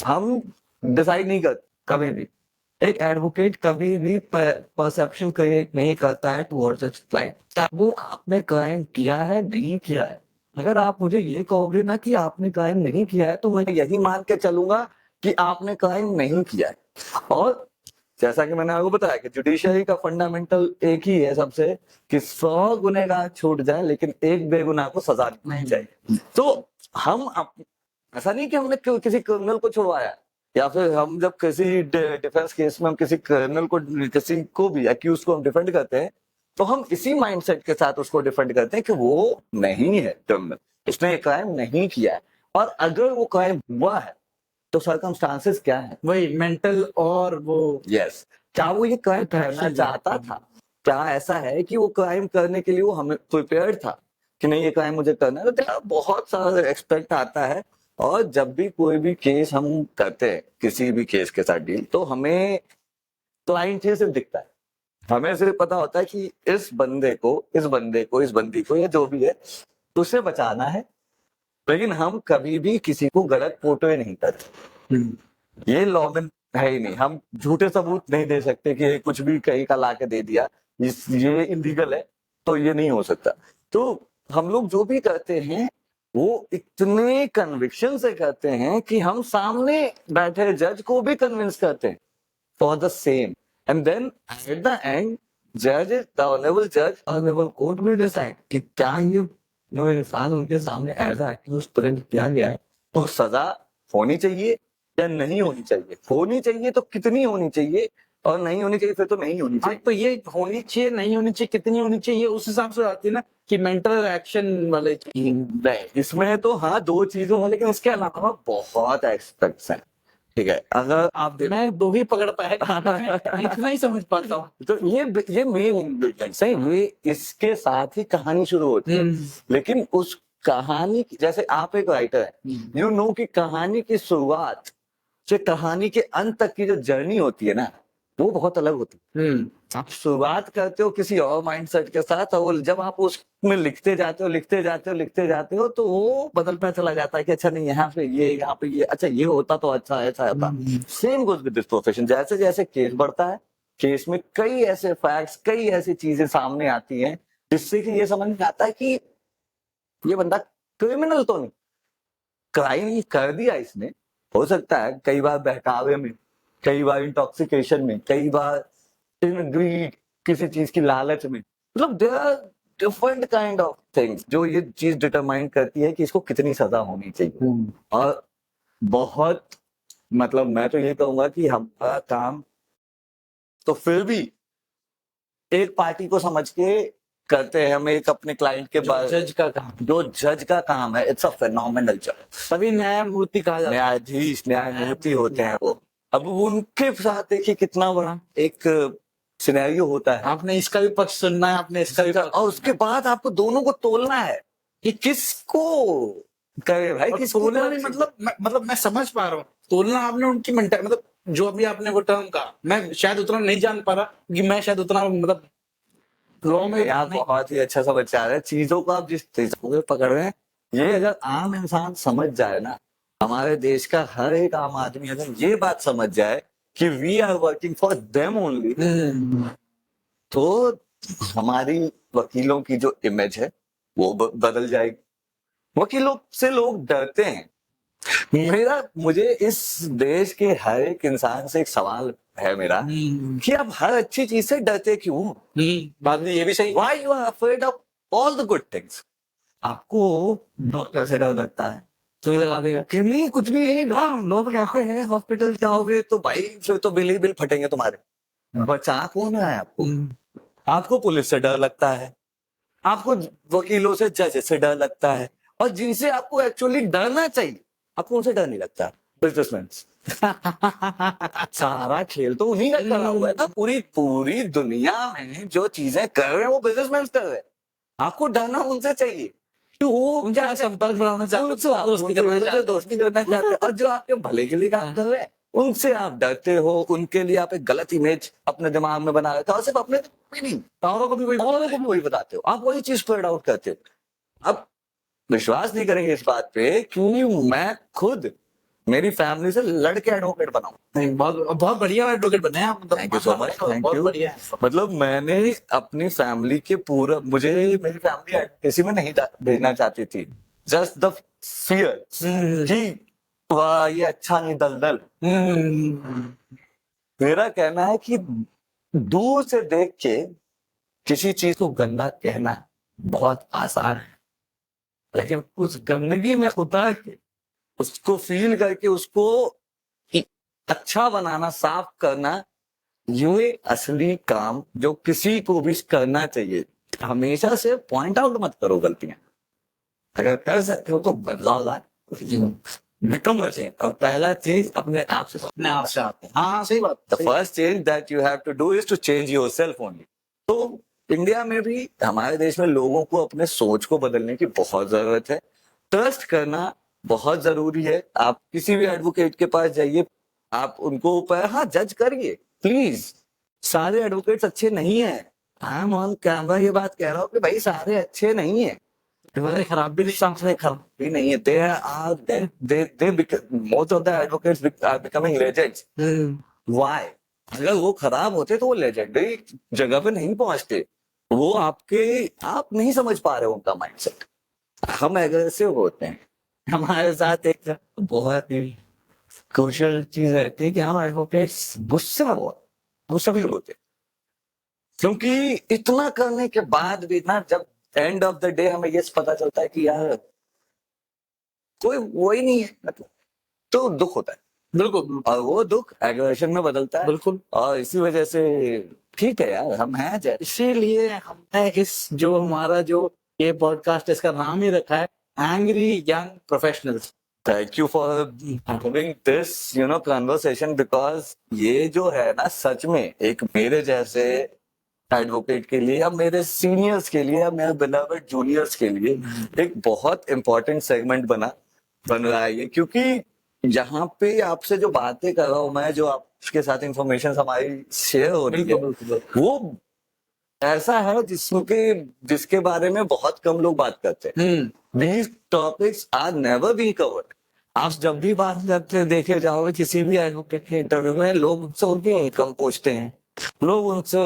हम डिसाइड नहीं करते कभी भी, एक एडवोकेट कभी भी परसेप्शन क्रिएट नहीं करता है टुवर्ड्स इट्स क्लाइंट। वो आपने क्राइम किया है नहीं किया है, अगर आप मुझे ये कहोगे ना कि आपने क्राइम नहीं किया है तो मैं यही मान के चलूंगा कि आपने क्राइम नहीं किया है। और जैसा कि मैंने आपको बताया कि जुडिशरी का फंडामेंटल एक ही है सबसे, कि 100 गुनहगार छूट जाए लेकिन एक बेगुनाह को सजा नहीं चाहिए। तो हम ऐसा नहीं कि हमने किसी क्रिमिनल को छुड़वाया, या फिर हम जब किसी डिफेंस केस में हम किसी क्रिमिनल को, किसी को भी एक्यूज को हम डिफेंड करते हैं तो हम इसी माइंडसेट के साथ उसको डिफेंड करते हैं कि वो नहीं है क्रिमिनल, उसने ये क्राइम नहीं किया है। और अगर वो क्राइम हुआ है तो सर्कमस्टांसेस क्या है, वही मेंटल और वो यस, क्या वो ये क्राइम करना चाहता था, क्या ऐसा है कि वो क्राइम करने के लिए वो हमें प्रिपेयर्ड था कि नहीं ये क्राइम मुझे करना है। तो बहुत सारा एक्सपेक्ट आता है। और जब भी कोई भी केस हम करते हैं किसी भी केस के साथ डील, तो हमें क्लाइंट ही सिर्फ दिखता है, हमें सिर्फ पता होता है कि इस बंदे को, इस बंदी को, या जो भी है उसे बचाना है, लेकिन हम कभी भी किसी को गलत फोटो नहीं करते। ये लॉ में है ही नहीं, हम झूठे सबूत नहीं दे सकते कि कुछ भी कहीं का ला के दे दिया, ये इलीगल है तो ये नहीं हो सकता। तो हम लोग जो भी करते हैं वो इतने कन्विक्शन से करते हैं कि हम सामने बैठे जज को भी कन्विंस करते हैं for the same, and then at the end जज, द ऑनरेबल जज, ऑनरेबल कोर्ट विल डिसाइड कि क्या ये जो इंसान उनके सामने ऐसा एक्यूज प्रेजेंट किया गया है तो सजा होनी चाहिए या नहीं होनी चाहिए, होनी चाहिए तो कितनी होनी चाहिए, और नहीं होनी चाहिए फिर तो नहीं होनी चाहिए। तो ये होनी चाहिए नहीं होनी चाहिए कितनी होनी चाहिए उस हिसाब से आती है ना कि मेंटल एक्शन वाले नहीं, इसमें तो हाँ दो चीजों में, लेकिन इसके अलावा बहुत एस्पेक्ट्स हैं। ठीक है, अगर आप मैं दो ही पकड़ पाया इतना ही समझ पाता हूँ। तो ये मेन सही, ये इसके साथ ही कहानी शुरू होती है। लेकिन उस कहानी जैसे आप एक राइटर है, यू नो कि कहानी की शुरुआत से कहानी के अंत तक की जो जर्नी होती है ना वो बहुत अलग होती है। आप शुरुआत करते हो किसी और माइंडसेट के साथ, और जब आप उसमें लिखते जाते हो तो वो बदलता चला जाता है कि अच्छा नहीं यहाँ पे ये अच्छा ये होता तो अच्छा ऐसा होता। Same goes with this profession, जैसे जैसे केस बढ़ता है केस में कई ऐसे फैक्ट्स, कई ऐसी चीजें सामने आती हैं जिससे कि ये समझ में आता है कि ये बंदा क्रिमिनल तो नहीं, क्राइम कर दिया इसने, हो सकता है कई बार बहकावे में, कई बार इंटॉक्सिकेशन में, कई बार इन ग्रीड, किसी चीज की लालच में, मतलब there are different kind of things जो ये चीज डिटरमाइन करती है कि इसको कितनी सजा होनी चाहिए। और बहुत, मतलब मैं तो ये कहूंगा कि हमारा काम तो फिर भी एक पार्टी को समझ के करते हैं, हम एक अपने क्लाइंट के पास, जज का काम, जो जज का काम है, इट्स अ फेनोमेनल जॉब। तभी न्यायमूर्ति कहा जाता है। न्यायाधीश, न्यायमूर्ति होते हैं वो। अब उनके साथ देखिए कितना बड़ा एक सिनेरियो होता है, आपने इसका भी पक्ष सुनना है, आपने इसका भी पक्ष, और उसके बाद आपको दोनों को तोलना है कि किसको करे भाई, और किसको तोलना करे। भी मतलब मैं समझ पा रहा हूँ, तोलना आपने उनकी मेंटल, मतलब जो अभी आपने वो टर्म कहा, मैं शायद उतना नहीं जान पा रहा कि मैं शायद उतना मतलब लॉ में आप नहीं। बहुत ही अच्छा समझ जा रहे हैं चीजों को, आप जिस तरीके से पकड़ रहे हैं, ये अगर आम इंसान समझ जाए ना, हमारे देश का हर एक आम आदमी अगर ये बात समझ जाए कि we are working for them only, तो हमारी वकीलों की जो इमेज है वो बदल जाएगी। वकीलों से लोग डरते हैं। मुझे इस देश के हर एक इंसान से एक सवाल है मेरा कि आप हर अच्छी चीज से डरते क्यों? बाद में ये भी सही, Why you are afraid of all the good things? आपको डॉक्टर से डर लगता है तो ये लगा देगा कि नहीं, कुछ भी है, लोग कहते हैं हॉस्पिटल जाओगे तो भाई फिर तो बिल ही बिल फटेंगे तुम्हारे। बचा कौन है आपको? आपको पुलिस से डर लगता है, आपको वकीलों से, जज से डर लगता है, और जिनसे आपको एक्चुअली डरना चाहिए आपको उनसे डर नहीं लगता, बिजनेसमैन। सारा खेल तो उन्हीं का करा हुआ है ना, पूरी दुनिया में जो चीजें कर रहे हैं वो बिजनेसमैन कर रहे हैं। आपको डरना उनसे चाहिए कि वो उनसे आप संपर्क बनाना चाहते उनसे आप दोस्ती करना चाहते हैं, और जो आपके भले के लिए काम कर रहे हैं उनसे आप डरते हो, उनके लिए आप एक गलत इमेज अपने दिमाग में बना लेते हो, और सिर्फ अपने नहीं, औरों को भी औरों को भी वही बताते हो, आप वही चीज स्प्रेड आउट करते हो। अब विश्वास नहीं करेंगे इस बात पे कि मैं खुद मेरी फैमिली से लड़के एडवोकेट बनाऊं। नहीं, बहुत बहुत बढ़िया एडवोकेट बने हैं आप, मतलब thank you so much, thank बहुत यू। बढ़िया है। मतलब मैंने अपनी फैमिली के पूरा, मुझे मेरी फैमिली किसी में नहीं भेजना चाहती थी, जस्ट द फियर कि वाह ये अच्छा नहीं दलदल। मेरा कहना है कि दूर से देख के किसी चीज को गंदा कहना बहुत आसान है, लेकिन उस गंदगी में उतर के उसको फील करके उसको अच्छा बनाना, साफ करना, ये असली काम जो किसी को भी करना चाहिए। हमेशा से पॉइंट आउट मत करो गलतियां, अगर कर सकते हो तो बदलाव लाए, become a change। और पहला चीज अपने आप से आते हैं। हाँ सही बात। The first change that you have to do is to change yourself only। तो इंडिया में भी, हमारे देश में लोगों को अपने सोच को बदलने की बहुत जरूरत है। ट्रस्ट करना बहुत जरूरी है। आप किसी भी एडवोकेट के पास जाइए, आप उनको ऊपर हाँ जज करिए प्लीज, सारे एडवोकेट्स अच्छे नहीं है। आई एम ऑन कैमरा ये बात कह रहा हूँ कि भाई सारे अच्छे नहीं है, खराब भी नहीं, सारे खराब भी नहीं है। They are most of the advocates are becoming legends। Why? अगर वो खराब होते तो वो लेजेंडरी जगह पे नहीं पहुंचते। वो आप नहीं समझ पा रहे हो उनका माइंडसेट। हम एग्रेसिव होते हैं, हमारे साथ एक बहुत ही क्रूशियल चीज रहती है कि हम एडवोकेट्स गुस्से भी होते हैं, क्योंकि इतना करने के बाद भी ना, जब एंड ऑफ द डे हमें ये पता चलता है कि यार कोई वो ही नहीं है, मतलब तो दुख होता है। बिल्कुल, और वो दुख एग्रेशन में बदलता है। बिल्कुल। और इसी वजह से ठीक है यार, हम हैं जैसे। इसीलिए हमने इस जो हमारा जो ये पॉडकास्ट इसका नाम ही रखा है angry young professionals. Thank you for having this conversation, because ये जो है ना, सच में एक मेरे जैसे एडवोकेट के लिए, या मेरे सीनियर्स के लिए, या मेरे बिलवेड जूनियर्स के लिए एक बहुत इंपॉर्टेंट सेगमेंट बन रहा है ये। क्योंकि यहाँ पे आपसे जो बातें कर रहा हूँ मैं, जो आपके साथ इंफॉर्मेशन हमारी शेयर हो रही है, वो ऐसा है जिसके बारे में बहुत कम लोग बात करते हैं। These topics are never being covered। आप जब भी बात करते देखे जाओगे किसी भी एडवोकेट के इंटरव्यू में, लोग उनसे उनके इनकम पूछते हैं, लोग उनसे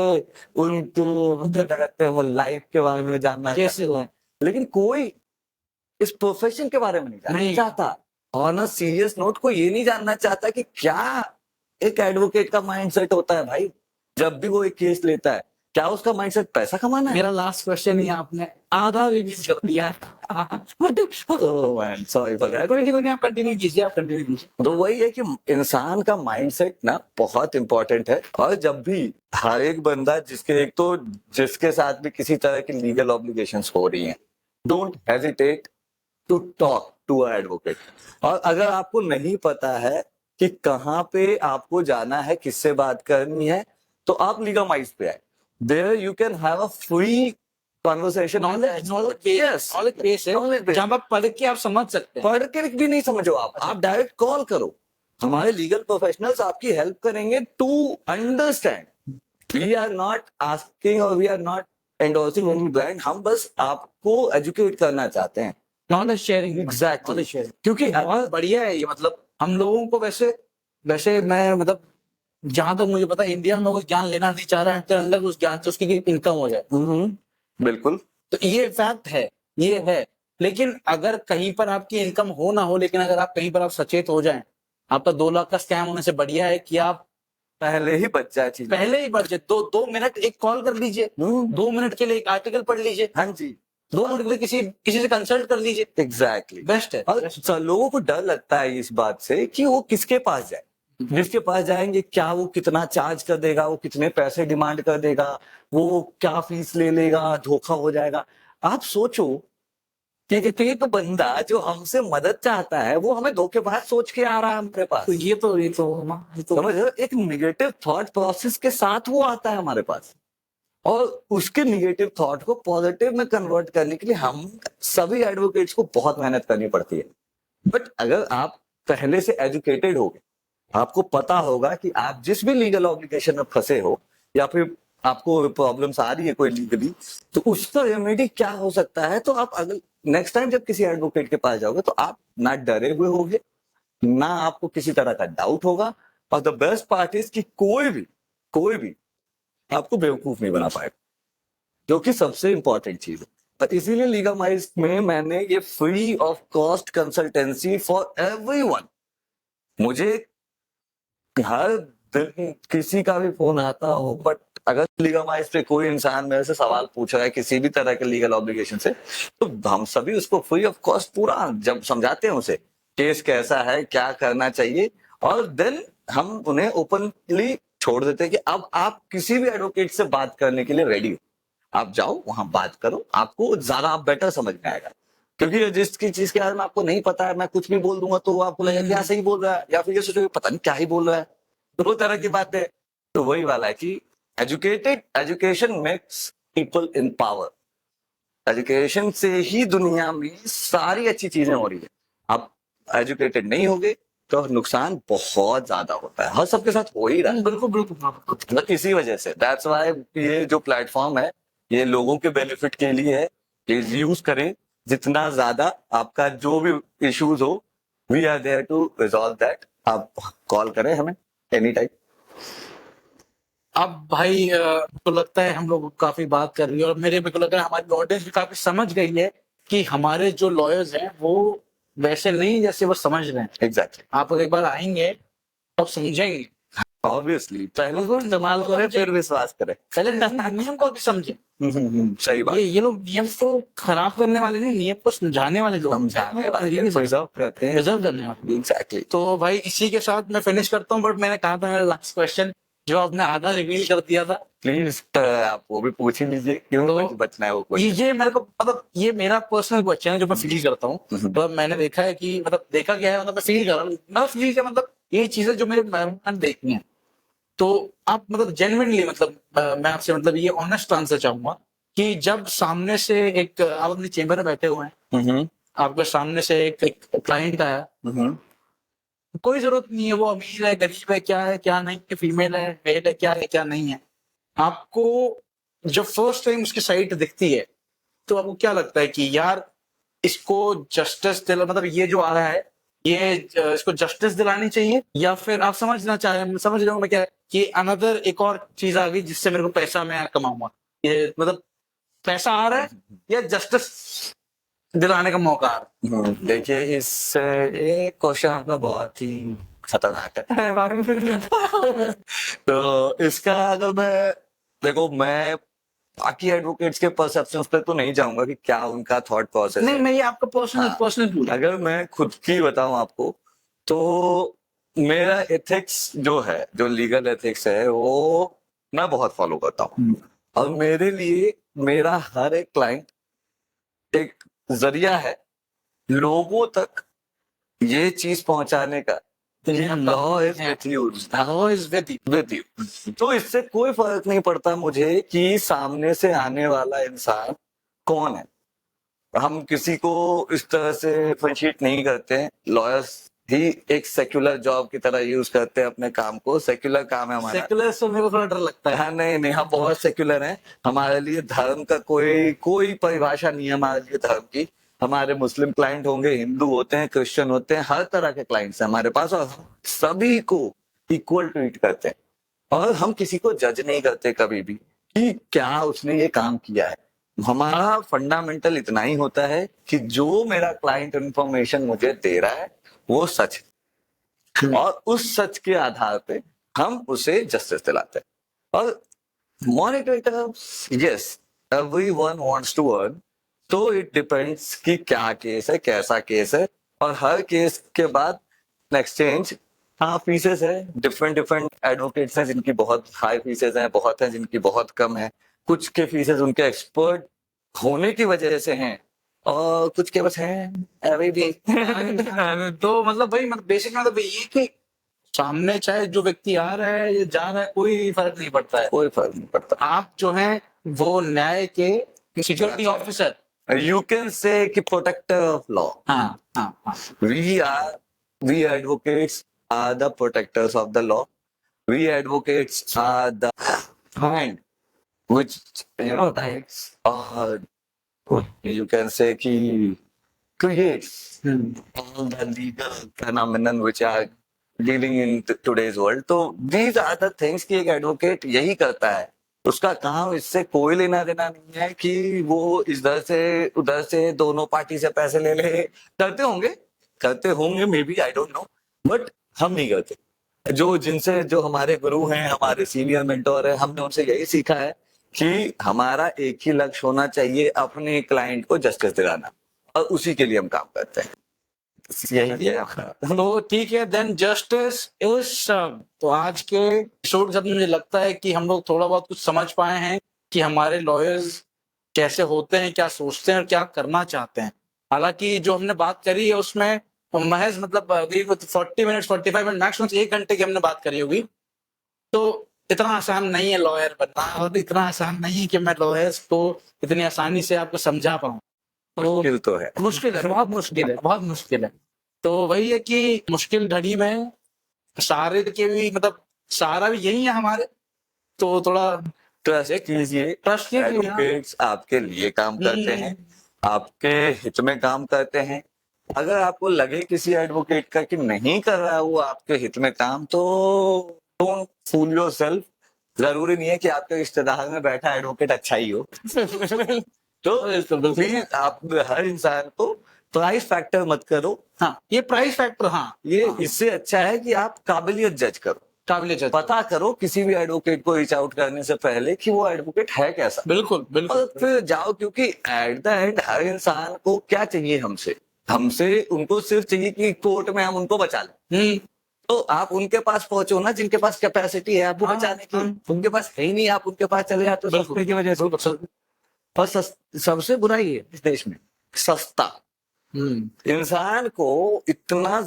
उनके उनके क्या कहते हैं वो लाइफ के बारे में जानना कैसे चाहते हैं, लेकिन कोई इस प्रोफेशन के बारे में नहीं जानना नहीं। चाहता। ऑन अ सीरियस नोट कोई ये नहीं जानना चाहता कि क्या एक एडवोकेट का माइंडसेट होता है भाई। जब भी वो एक केस लेता है, क्या उसका माइंडसेट पैसा कमाना है? मेरा लास्ट क्वेश्चन ही आपने आधा रिवील कर दिया। Sorry for that. आप कंटिन्यू कीजिए, आप कंटिन्यू कीजिए। तो वही है कि इंसान का माइंडसेट ना बहुत इंपॉर्टेंट है। और जब भी हर एक बंदा जिसके साथ भी किसी तरह की लीगल ऑब्लिगेशंस हो रही हैं, don't hesitate to talk to a advocate. और अगर आपको नहीं पता है कि कहाँ पे आपको जाना है, किससे बात करनी है, तो आप लीगमाइज पे आए। There you can have a free conversation. Knowledge base है जहाँ आप पढ़ के आप समझ सकते हैं। पढ़ के भी नहीं समझो आप डायरेक्ट कॉल करो। हमारे लीगल प्रोफेशनल्स आपकी हेल्प करेंगे to understand. We are not asking और we are not endorsing any brand. हम बस आपको एजुकेट करना चाहते हैं। Knowledge sharing, exactly. Knowledge sharing, क्योंकि बहुत बढ़िया है ये। मतलब हम लोगों को वैसे वैसे मैं मतलब जहां तक मुझे पता है इंडिया में कोई ज्ञान लेना नहीं चाह रहा है, अंदर उस ज्ञान से उसकी इनकम हो जाए। बिल्कुल। तो ये फैक्ट है, ये है। लेकिन अगर कहीं पर आपकी इनकम हो ना हो, लेकिन अगर आप कहीं पर आप सचेत हो जाएं, आपका 2 लाख का स्कैम होने से बढ़िया है कि आप पहले ही बच जाए चीज। पहले ही बढ़ जाए। 2 मिनट एक कॉल कर लीजिए, 2 मिनट के लिए एक आर्टिकल पढ़ लीजिए, हाँ जी। 2 मिनट के लिए किसी किसी से कंसल्ट कर लीजिए। एग्जैक्टली। बेस्ट है। और लोगों को डर लगता है इस बात से कि वो किसके पास जाए। जिसके पास जाएंगे क्या वो कितना चार्ज कर देगा, वो कितने पैसे डिमांड कर देगा, वो क्या फीस ले लेगा, धोखा हो जाएगा। आप सोचो कि एक बंदा जो हमसे मदद चाहता है वो हमें धोखेबाज सोच के आ रहा है हमारे पास। तो ये तो समझ रहे हो? एक निगेटिव थॉट प्रोसेस के साथ वो आता है हमारे पास, और उसके निगेटिव थॉट को पॉजिटिव में कन्वर्ट करने के लिए हम सभी एडवोकेट्स को बहुत मेहनत करनी पड़ती है। बट अगर आप पहले से एजुकेटेड हो, आपको पता होगा कि आप जिस भी लीगल ऑब्लिगेशन में फंसे हो या फिर आपको प्रॉब्लम्स आ रही है कोई लीगली, तो उसका रेमेडी क्या हो सकता है। तो आप अगर नेक्स्ट टाइम जब किसी एडवोकेट के पास जाओगे तो आप ना डरे हुए होगे, ना आपको किसी तरह का डाउट होगा। और द बेस्ट पार्ट इज कि कोई भी आपको बेवकूफ नहीं बना पाएगा, जो कि सबसे इंपॉर्टेंट चीज है। पर इसीलिए लीगमाइज में मैंने ये free of cost consultancy for everyone. मुझे हर दिन किसी का भी फोन आता हो, बट अगर लीगमाइज पे कोई इंसान मेरे से सवाल पूछ रहा है किसी भी तरह के लीगल ऑब्लिगेशन से, तो हम सभी उसको फ्री ऑफ कॉस्ट पूरा जब समझाते हैं उसे केस कैसा है, क्या करना चाहिए, और देन हम उन्हें ओपनली छोड़ देते हैं कि अब आप किसी भी एडवोकेट से बात करने के लिए रेडी हो। आप जाओ वहां बात करो, आपको ज्यादा आप बेटर समझ में आएगा। क्योंकि जिसकी चीज के बारे में आपको नहीं पता है, मैं कुछ भी बोल दूंगा तो वो आपको लगेगा क्या सही बोल रहा है, या फिर ये सोचोगे पता नहीं क्या ही बोल रहा है। दो तरह की बात है। तो वही वाला है कि education makes people in power. Education से ही दुनिया में सारी अच्छी चीजें हो रही है। आप एजुकेटेड नहीं होगे तो नुकसान बहुत ज्यादा होता है, हर सबके साथ हो ही रहा है। बिल्कुल बिल्कुल। मतलब इसी वजह से दैट्स व्हाई ये जो प्लेटफॉर्म है ये लोगों के बेनिफिट के लिए है। प्लीज यूज करें जितना ज्यादा। आपका जो भी इश्यूज हो, we are there to resolve that. आप कॉल करें हमें एनी टाइम। अब भाई तो लगता है हम लोग काफी बात कर रही है, और मेरे को लग रहा है हमारी ऑडियंस भी काफी समझ गई है कि हमारे जो लॉयर्स हैं वो वैसे नहीं जैसे वो समझ रहे हैं। एग्जैक्टली। आप अगर एक बार आएंगे तो समझेंगे। ऑब्वियसली पहले तो इस्तेमाल करें फिर विश्वास करें। पहले नियम को भी समझे। सही बात। ये लोग नियम को खराब करने वाले नहीं, नियम को समझाने वाले लोग, समझाने वाले रिजर्व करते हैं। रिजर्व करने वाले। एग्जैक्टली। तो भाई इसी के साथ मैं फिनिश करता हूँ, बट मैंने कहा था मेरा लास्ट क्वेश्चन जो आपने आधा रिवील कर दिया था। प्लीज आप वो भी पूछ ही लीजिए, क्यों तो बचना है वो कोई। ये मेरे को मतलब ये मेरा पर्सनल क्वेश्चन है जो मैं फील करता हूँ। तो मैंने देखा है कि मतलब देखा क्या है, मतलब मैं फील कर रहा हूँ, मैं फील किया मतलब ये चीजें जो मेरे मन देखनी है। तो आप मतलब जेन्युइनली मतलब मैं आपसे मतलब ये ऑनेस्ट आंसर चाहूंगा कि जब सामने से एक आप अपने चेंबर में बैठे हुए हैं, आपके सामने से एक क्लाइंट आया, कोई जरूरत नहीं है वो अमीर है गरीब है क्या है क्या नहीं है, फीमेल है मेल है क्या नहीं है। आपको जब फर्स्ट टाइम उसकी साइट दिखती है तो आपको क्या लगता है कि यार इसको जस्टिस दिला, मतलब ये जो आ रहा है ये इसको जस्टिस दिलानी चाहिए, या फिर आप समझना चाहे समझ रहे हो मैं क्या कि अनदर एक और चीज आ गई जिससे मेरे को पैसा मैं कमाऊंगा, ये मतलब पैसा आ रहा है या जस्टिस दिलाने का मौका आ रहा देखिए इस ये क्वेश्चन आपका बहुत ही खतरनाक है। तो इसका अगर मैं देखो मैं बाकी एडवोकेट्स के परसेप्शंस पे तो नहीं जाऊंगा कि क्या उनका थॉट है। प्रोसेस नहीं, है। मैं ये आपका पर्सनल हाँ। पर्सनल व्यू है। अगर मैं खुद की बताऊं आपको तो मेरा एथिक्स जो है, जो लीगल एथिक्स है, वो मैं बहुत फॉलो करता हूँ। और मेरे लिए मेरा हर एक क्लाइंट एक जरिया है लोगों तक ये चीज पहुंचाने का। Law is with you, How is with you? With you. तो इससे कोई फर्क नहीं पड़ता मुझे कि सामने से आने वाला इंसान कौन है। हम किसी को इस तरह से डिफरेंशिएट नहीं करते। लॉयर्स ही एक सेक्युलर जॉब की तरह यूज करते हैं अपने काम को। सेक्युलर काम है हमारा। सेकुलर से मेरे को थोड़ा डर लगता है। हाँ, नहीं नहीं, हम बहुत सेक्युलर हैं। हमारे लिए धर्म का कोई कोई परिभाषा नहीं है हमारे लिए धर्म की। हमारे मुस्लिम क्लाइंट होंगे, हिंदू होते हैं, क्रिश्चियन होते हैं, हर तरह के क्लाइंट्स हैं हमारे पास, और सभी को इक्वल ट्रीट करते हैं। और हम किसी को जज नहीं करते कभी भी कि क्या उसने ये काम किया है। हमारा फंडामेंटल इतना ही होता है कि जो मेरा क्लाइंट इंफॉर्मेशन मुझे दे रहा है वो सच है, और उस सच के आधार पे हम उसे जस्टिस दिलाते हैं। और monetary terms, yes, everyone wants to earn. तो इट डिपेंड्स कि क्या केस है, कैसा केस है, और हर केस के बाद एक्सचेंज। हाँ, फीसेस है, डिफरेंट डिफरेंट एडवोकेट्स हैं जिनकी बहुत हाई फीसेस हैं, बहुत हैं जिनकी बहुत कम है। कुछ के फीसेस उनके एक्सपर्ट होने की वजह से हैं, और कुछ के बस हैं अभी भी। तो मतलब भाई मतलब बेसिक मतलब ये कि सामने चाहे जो व्यक्ति आ रहा है या जा रहा है कोई फर्क नहीं पड़ता है। कोई फर्क नहीं पड़ता। आप जो हैं वो न्याय के security officer. You can say कि protector of law. हाँ हाँ हाँ। We advocates are the protectors of the law. We advocates are the hand which takes, or you can say कि creates all the legal phenomenon which are dealing in today's world. तो these are the things कि एक एडवोकेट यही करता है। उसका काम इससे कोई लेना देना नहीं है कि वो इधर से उधर से दोनों पार्टी से पैसे ले ले। करते होंगे may be, I don't know, but हम नहीं करते। जो हमारे गुरु हैं, हमारे सीनियर मेंटोर है, हमने उनसे यही सीखा है कि हमारा एक ही लक्ष्य होना चाहिए, अपने क्लाइंट को जस्टिस दिलाना, और उसी के लिए हम काम करते हैं। यही है। तो ठीक है, देन जस्टिस इज। तो आज के एपिसोड के साथ मुझे लगता है कि हम लोग थोड़ा बहुत कुछ समझ पाए हैं कि हमारे लॉयर्स कैसे होते हैं, क्या सोचते हैं और क्या करना चाहते हैं। हालांकि जो हमने बात करी है उसमें महज मतलब 40 मिनट 45 मिनट मैक्सिमम 1 घंटे की हमने बात करी होगी। तो इतना आसान नहीं है लॉयर बनना, और इतना आसान नहीं है कि मैं लॉयर्स को इतनी आसानी से आपको समझा पाऊँ। मुश्किल तो है, मुश्किल है, बहुत मुश्किल है, बहुत मुश्किल है। तो वही है कि मुश्किल घड़ी में सारे के भी मतलब सहारा भी यही है हमारे। तो थोड़ा ट्रस्ट कीजिए। ट्रस्ट किया एडवोकेट्स आपके लिए काम करते हैं, आपके हित में काम करते हैं। अगर आपको लगे किसी एडवोकेट का कि नहीं कर रहा है वो आपके हित में काम, तो डोंट फूल योरसेल्फ। जरूरी नहीं है कि आपके रिश्तेदार में बैठा एडवोकेट अच्छा ही हो। तो प्लीज आप हर इंसान को प्राइस फैक्टर मत करो। हाँ, ये प्राइस फैक्टर, हाँ ये इससे अच्छा है कि आप काबिलियत जज करो, काबिलियत पता करो किसी भी एडवोकेट को रीच आउट करने से पहले कि वो एडवोकेट है कैसा। बिल्कुल बिल्कुल। और फिर जाओ, क्योंकि एट द एंड हर इंसान को क्या चाहिए हमसे उनको सिर्फ चाहिए कि कोर्ट में हम उनको बचा लें। तो आप उनके पास पहुंचो ना जिनके पास कैपेसिटी है आपको बचाने की। उनके पास है ही नहीं, आप उनके पास चले जाते हो सस्ते की वजह से। और सबसे बुरा ये है इस देश में, सस्ता। इंसान को इतना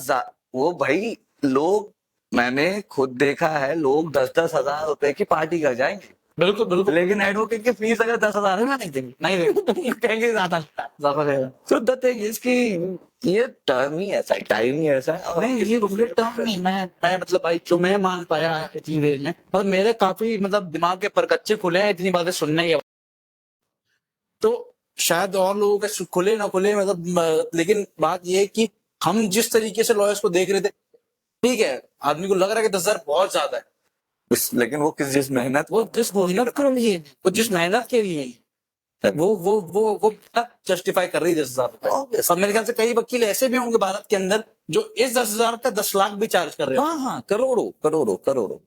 वो भाई लोग, मैंने खुद देखा है, लोग 10-10 हजार रुपए की पार्टी कर जाएंगे। बिल्कुल बिल्कुल। लेकिन एडवोकेट की फीस अगर 10,000 है ना, नहीं देंगे, नहीं देंगे। कहेंगे ज्यादा रहेगा। तो द थिंग इज कि ये टर्म ही ऐसा है, टाइम ही ऐसा है। और नहीं, ये रूलेट टर्म नहीं, मैं मतलब भाई जो मैं मान पाया है इतनी देर में, और मेरे काफी मतलब दिमाग के परकच्चे खुले हैं इतनी बातें सुनने के बाद। तो शायद और लोगों के खुले ना खुले मतलब, लेकिन बात ये है कि हम जिस तरीके से लॉयर्स को देख रहे थे, ठीक है, आदमी को लग रहा है कि 10,000 बहुत ज्यादा है, लेकिन वो जिस मेहनत वो जिस मेहनत के लिए, वो जिस मेहनत के लिए वो जस्टिफाई कर रही है 10,000 रुपए। और मेरे ख्याल से कई वकील ऐसे भी होंगे भारत के अंदर जो इस 10,000 का 10 लाख भी चार्ज कर रहे हो। हाँ हाँ, करोड़ों करोड़ों करोड़ों।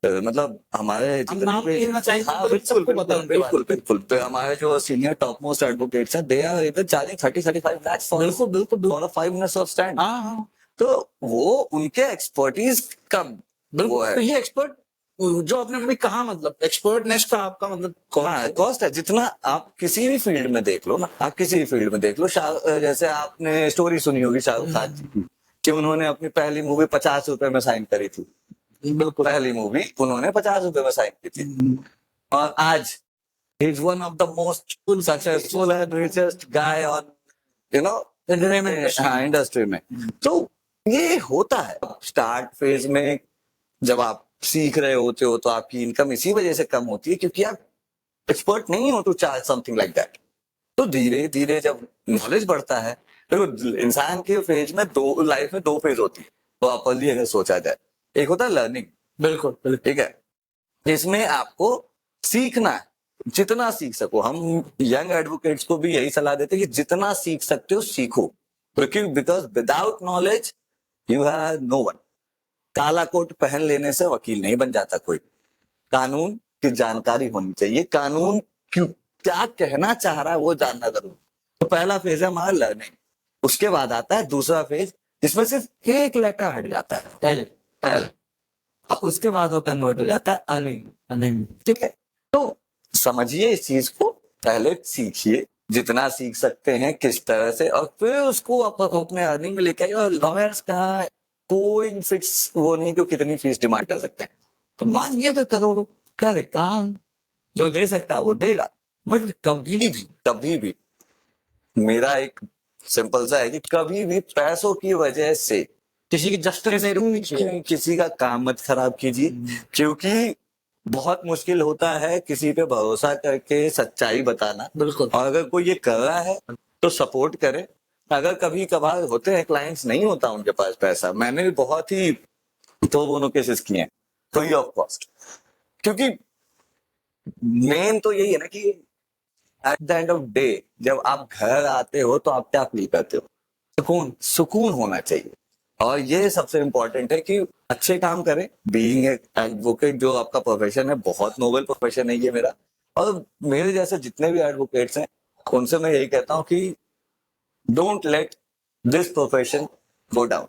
मतलब हमारे हम नाम लेना चाहेंगे हाँ, तो सबको बिल्कुल पता है उनके बारे बिल्कुल बिल्कुल। तो हमारे जो सीनियर टॉप मोस्ट एडवोकेट्स हैं, they are even charging 30-35 lakhs में। बिल्कुल बिल्कुल बिल्कुल। For 5 minutes of stand. हाँ हाँ तो वो उनके एक्सपर्टीज का वो बिल्कुल। है। तो ये एक्सपर्ट जो आपने अभी कहा, मतलब एक्सपर्टनेस का आपका मतलब हाँ, कॉस्ट है। जितना आप किसी भी फील्ड में देख लो ना, आप किसी भी फील्ड में देख लो, जैसे आपने स्टोरी सुनी होगी शाहरुख खान जी की, कि उन्होंने अपनी पहली मूवी 50 रुपए में साइन करी थी। बिल्कुल पहली मूवी उन्होंने 50 रुपए में साइन की थी, और आज is one of the most successful and richest guy on you know industry में। तो ये होता है स्टार्ट फेज में, जब आप सीख रहे होते हो तो आपकी इनकम इसी वजह से कम होती है क्योंकि आप एक्सपर्ट नहीं हो to charge something like that. तो धीरे धीरे जब नॉलेज बढ़ता है, तो इंसान के फेज में लाइफ में दो फेज होती है प्रॉपरली अगर सोचा जाए। एक होता है लर्निंग, बिल्कुल बिल्कुल। ठीक है, जिसमें आपको सीखना है, जितना सीख सको। हम यंग एडवोकेट्स को भी यही सलाह देते हैं कि जितना सीख सकते हो सीखो, क्योंकि because without knowledge you have no one. काला कोट पहन लेने से वकील नहीं बन जाता कोई। कानून की जानकारी होनी चाहिए, कानून क्यों क्या कहना चाह रहा है वो जानना जरूरी। तो पहला फेज है हमारा लर्निंग। उसके बाद आता है दूसरा फेज, जिसमें सिर्फ एक लेटर हट जाता है, पहले। और उसके बाद वो कन्वर्ट हो जाता है अर्निंग। ठीक है, तो समझिए इस चीज को, पहले सीखिए जितना सीख सकते हैं किस तरह से, और फिर उसको आप अपने अर्निंग में लेके आइए। और लॉयर्स का कोई फिक्स वो नहीं कि कितनी फीस डिमांड कर सकते हैं। तो मानिए तो करोड़ों का काम जो दे सकता है वो देगा। बट कभी भी मेरा एक सिंपल सा है कि कभी भी पैसों की वजह से किसी की जस्टिस नहीं रुकनी चाहिए। किसी का काम मत खराब कीजिए, क्योंकि बहुत मुश्किल होता है किसी पे भरोसा करके सच्चाई बताना। बिल्कुल। और अगर कोई ये कर रहा है तो सपोर्ट करे। अगर कभी कभार होते हैं क्लाइंट्स नहीं होता उनके पास पैसा, मैंने भी बहुत ही तो दोनों केसेस किए हैं फ्री ऑफ कॉस्ट। क्योंकि मेन तो यही है ना कि at the end of day जब आप घर आते हो तो आप क्या फील करते हो? सुकून होना चाहिए। और ये सबसे इम्पोर्टेंट है कि अच्छे काम करें। बीइंग एडवोकेट जो आपका प्रोफेशन है, बहुत नोबल प्रोफेशन है ये मेरा। और मेरे जैसे जितने भी एडवोकेट्स हैं उनसे मैं यही कहता हूँ कि don't let this profession go down,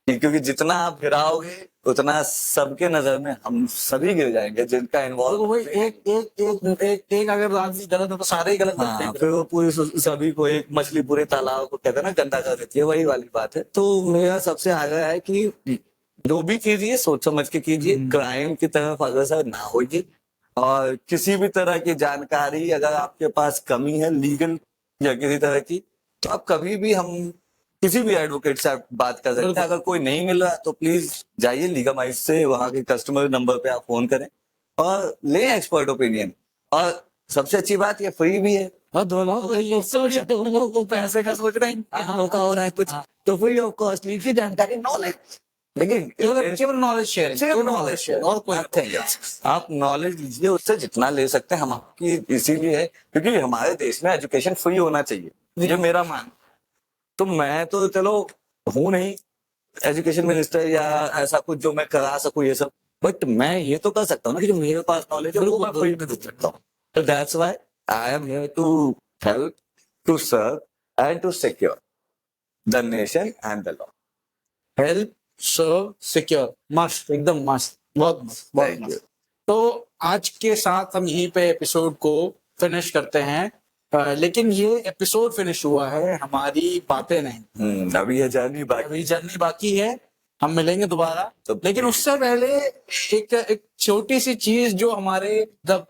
क्योंकि जितना आप गिराओगे उतना सबके नजर में हम सभी गिर जाएंगे जिनका इन्वॉल्व। वही एक अगर आदमी गलत हो तो सारे ही गलत करते हैं। फिर वो पूरी सभी को एक मछली पूरे तालाब को कहते हैं ना गंदा कर देती है, वही वाली बात है। तो मेरा सबसे आग्रह है कि जो भी कीजिए सोच समझ के कीजिए, क्राइम की तरफ अग्रसर ना होइए। और किसी भी तरह की जानकारी अगर आपके पास कमी है लीगल या किसी तरह की, तो आप कभी भी हम किसी भी एडवोकेट से आप बात कर सकते हैं। अगर कोई नहीं मिल रहा तो प्लीज जाइए लीगमाइज से, वहां के कस्टमर नंबर पे आप फोन करें और लें एक्सपर्ट ओपिनियन। और सबसे अच्छी बात ये फ्री भी है। और दोनों को पैसे का सोच रहे हैं, हो रहा है कुछ तो फ्री ऑफ कॉस्ट लीजिए जानकारी, नॉलेज। लेकिन केवल नॉलेज शेयर और कोई nothing else। आप नॉलेज लीजिए, उससे जितना ले सकते हैं हम आपकी इसीलिए है क्योंकि हमारे देश में एजुकेशन फ्री होना चाहिए, ये मेरा मान। तो मैं तो चलो हूं नहीं एजुकेशन मिनिस्टर या ऐसा कुछ जो मैं करा सकूं ये सब, बट मैं ये तो कर सकता हूँ ना कि जो मेरे पास नॉलेज है वो मैं फ्री में दे सकता हूँ। तो that's why I am here to help, to serve and to secure the nation and the law. Help serve secure, मस्त, एकदम मस्त, बहुत मस्त, बहुत Thank you. मस्त। तो आज के साथ हम यहीं पे एपिसोड को फिनिश करते हैं। लेकिन ये एपिसोड फिनिश हुआ है, हमारी बातें नहीं। अभी ये जर्नी बाकी, अभी जर्नी बाकी है, हम मिलेंगे दोबारा। तो लेकिन उससे पहले एक छोटी सी चीज जो हमारे जब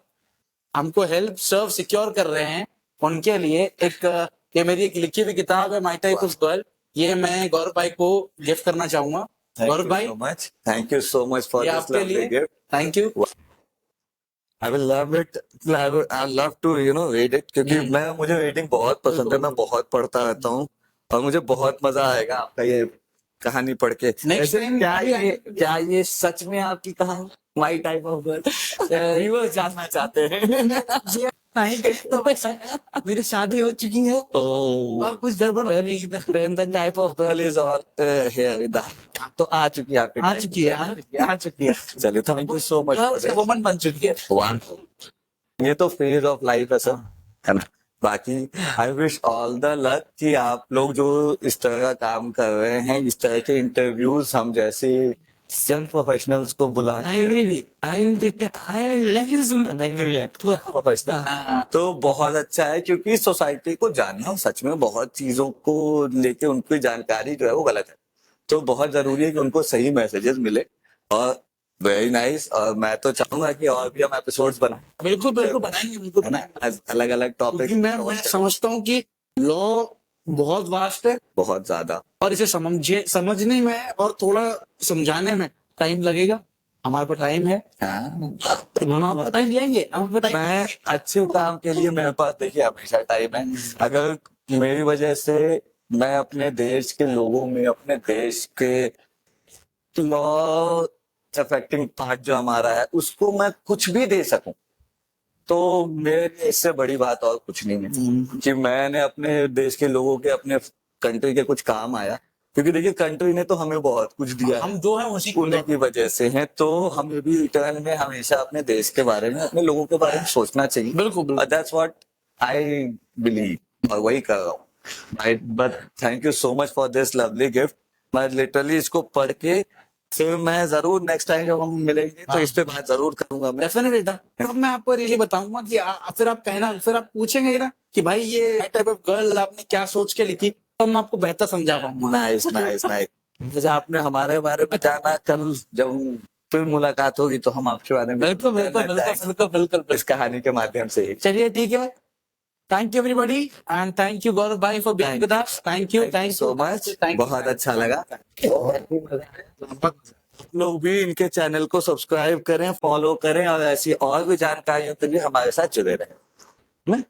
हमको हेल्प सर्व सिक्योर कर रहे हैं उनके लिए ये मेरी एक लिखी हुई किताब है, माय टाइप ऑफ गर्ल। ये मैं गौरव भाई को गिफ्ट करना चाहूंगा। गौरव भाई, thank you so much for ये दिस आपके लवली लिए, gift. Thank you. I will love it. I love to read it क्योंकि मुझे रीडिंग बहुत पसंद है, मैं बहुत पढ़ता रहता हूँ और मुझे बहुत मजा आएगा आपका ये कहानी पढ़ के। Next वैसे time क्या ये सच में आपकी कहानी माई टाइप ऑफ गर्ल व्यूअर्स जानना चाहते हैं? नहीं तो मेरी शादी हो चुकी है और कुछ गड़बड़ हो रही है। Then the type of girl is all here with that. तो आ चुकी है आपके आ चुकी है आ चुकी है चलिए thank you so much. Woman बन चुकी है। ये तो फेज ऑफ लाइफ है सर, है ना। बाकी I wish all the luck कि आप लोग जो इस तरह का काम कर रहे हैं, इस तरह के इंटरव्यूज हम जैसे यंग प्रोफेशनल्स को बुलाएं प्रोफेशनल, तो बहुत अच्छा है क्योंकि सोसाइटी को जानना सच में बहुत चीजों को लेके उनकी जानकारी जो है वो गलत है, तो बहुत जरूरी है कि उनको सही मैसेजेस मिले। और वेरी नाइस और मैं तो चाहूंगा कि और भी हम एपिसोड्स बनाएं, बिल्कुल बिल्कुल बनाएंगे बिल्कुल है ना, बनाएंगे। अलग अलग टॉपिक। क्योंकि मैं समझता हूँ कि लॉ बहुत वास्ट है बहुत ज्यादा और इसे समझने में और थोड़ा समझाने में टाइम लगेगा। हमारे पास टाइम है, हम आपको टाइम देंगे। मैं अच्छे काम के लिए मेरे पास देखिए हमेशा टाइम है। अगर मेरी वजह से मैं अपने देश के लोगों में, अपने देश के लॉ अफेक्टिंग पार्ट जो हमारा है उसको मैं कुछ भी दे सकूं, तो मेरे लिए इससे बड़ी बात और कुछ नहीं है कि मैंने अपने देश के लोगों के, अपने कंट्री के कुछ काम आया। क्योंकि देखिए कंट्री ने तो हमें बहुत कुछ दिया है, हम जो है उसी उन्हीं की वजह से हैं, तो हमें भी रिटर्न में हमेशा अपने देश के बारे में, अपने लोगों के बारे में सोचना चाहिए। बिल्कुल दैट्स व्हाट आई बिलीव और वही कर रहा हूँ। But thank you so much for this lovely gift. मैं लिटरली इसको पढ़ के फिर मैं जरूर नेक्स्ट टाइम जब हम मिलेंगे तो इस पे बात जरूर करूंगा मैं। डेफिनेटली। तो मैं आपको ये बताऊंगा कि फिर आप कहना, फिर आप पूछेंगे ना कि भाई ये टाइप ऑफ गर्ल आपने क्या सोच के लिखी, तो मैं आपको बेहतर समझा पाऊंगा। Nice nice nice. जैसे आपने हमारे बारे में जाना, कल जब फिर मुलाकात होगी तो हम आपके बारे में बिल्कुल बिल्कुल बिल्कुल बिल्कुल इस कहानी के माध्यम से ही। चलिए ठीक है। Thank you everybody and thank you Gaurav भाई for being with us. Thank you so much, बहुत अच्छा लगा। आप लोग भी इनके चैनल को सब्सक्राइब करें, फॉलो करें और ऐसी और भी जानकारियों के लिए हमारे साथ जुड़े रहें।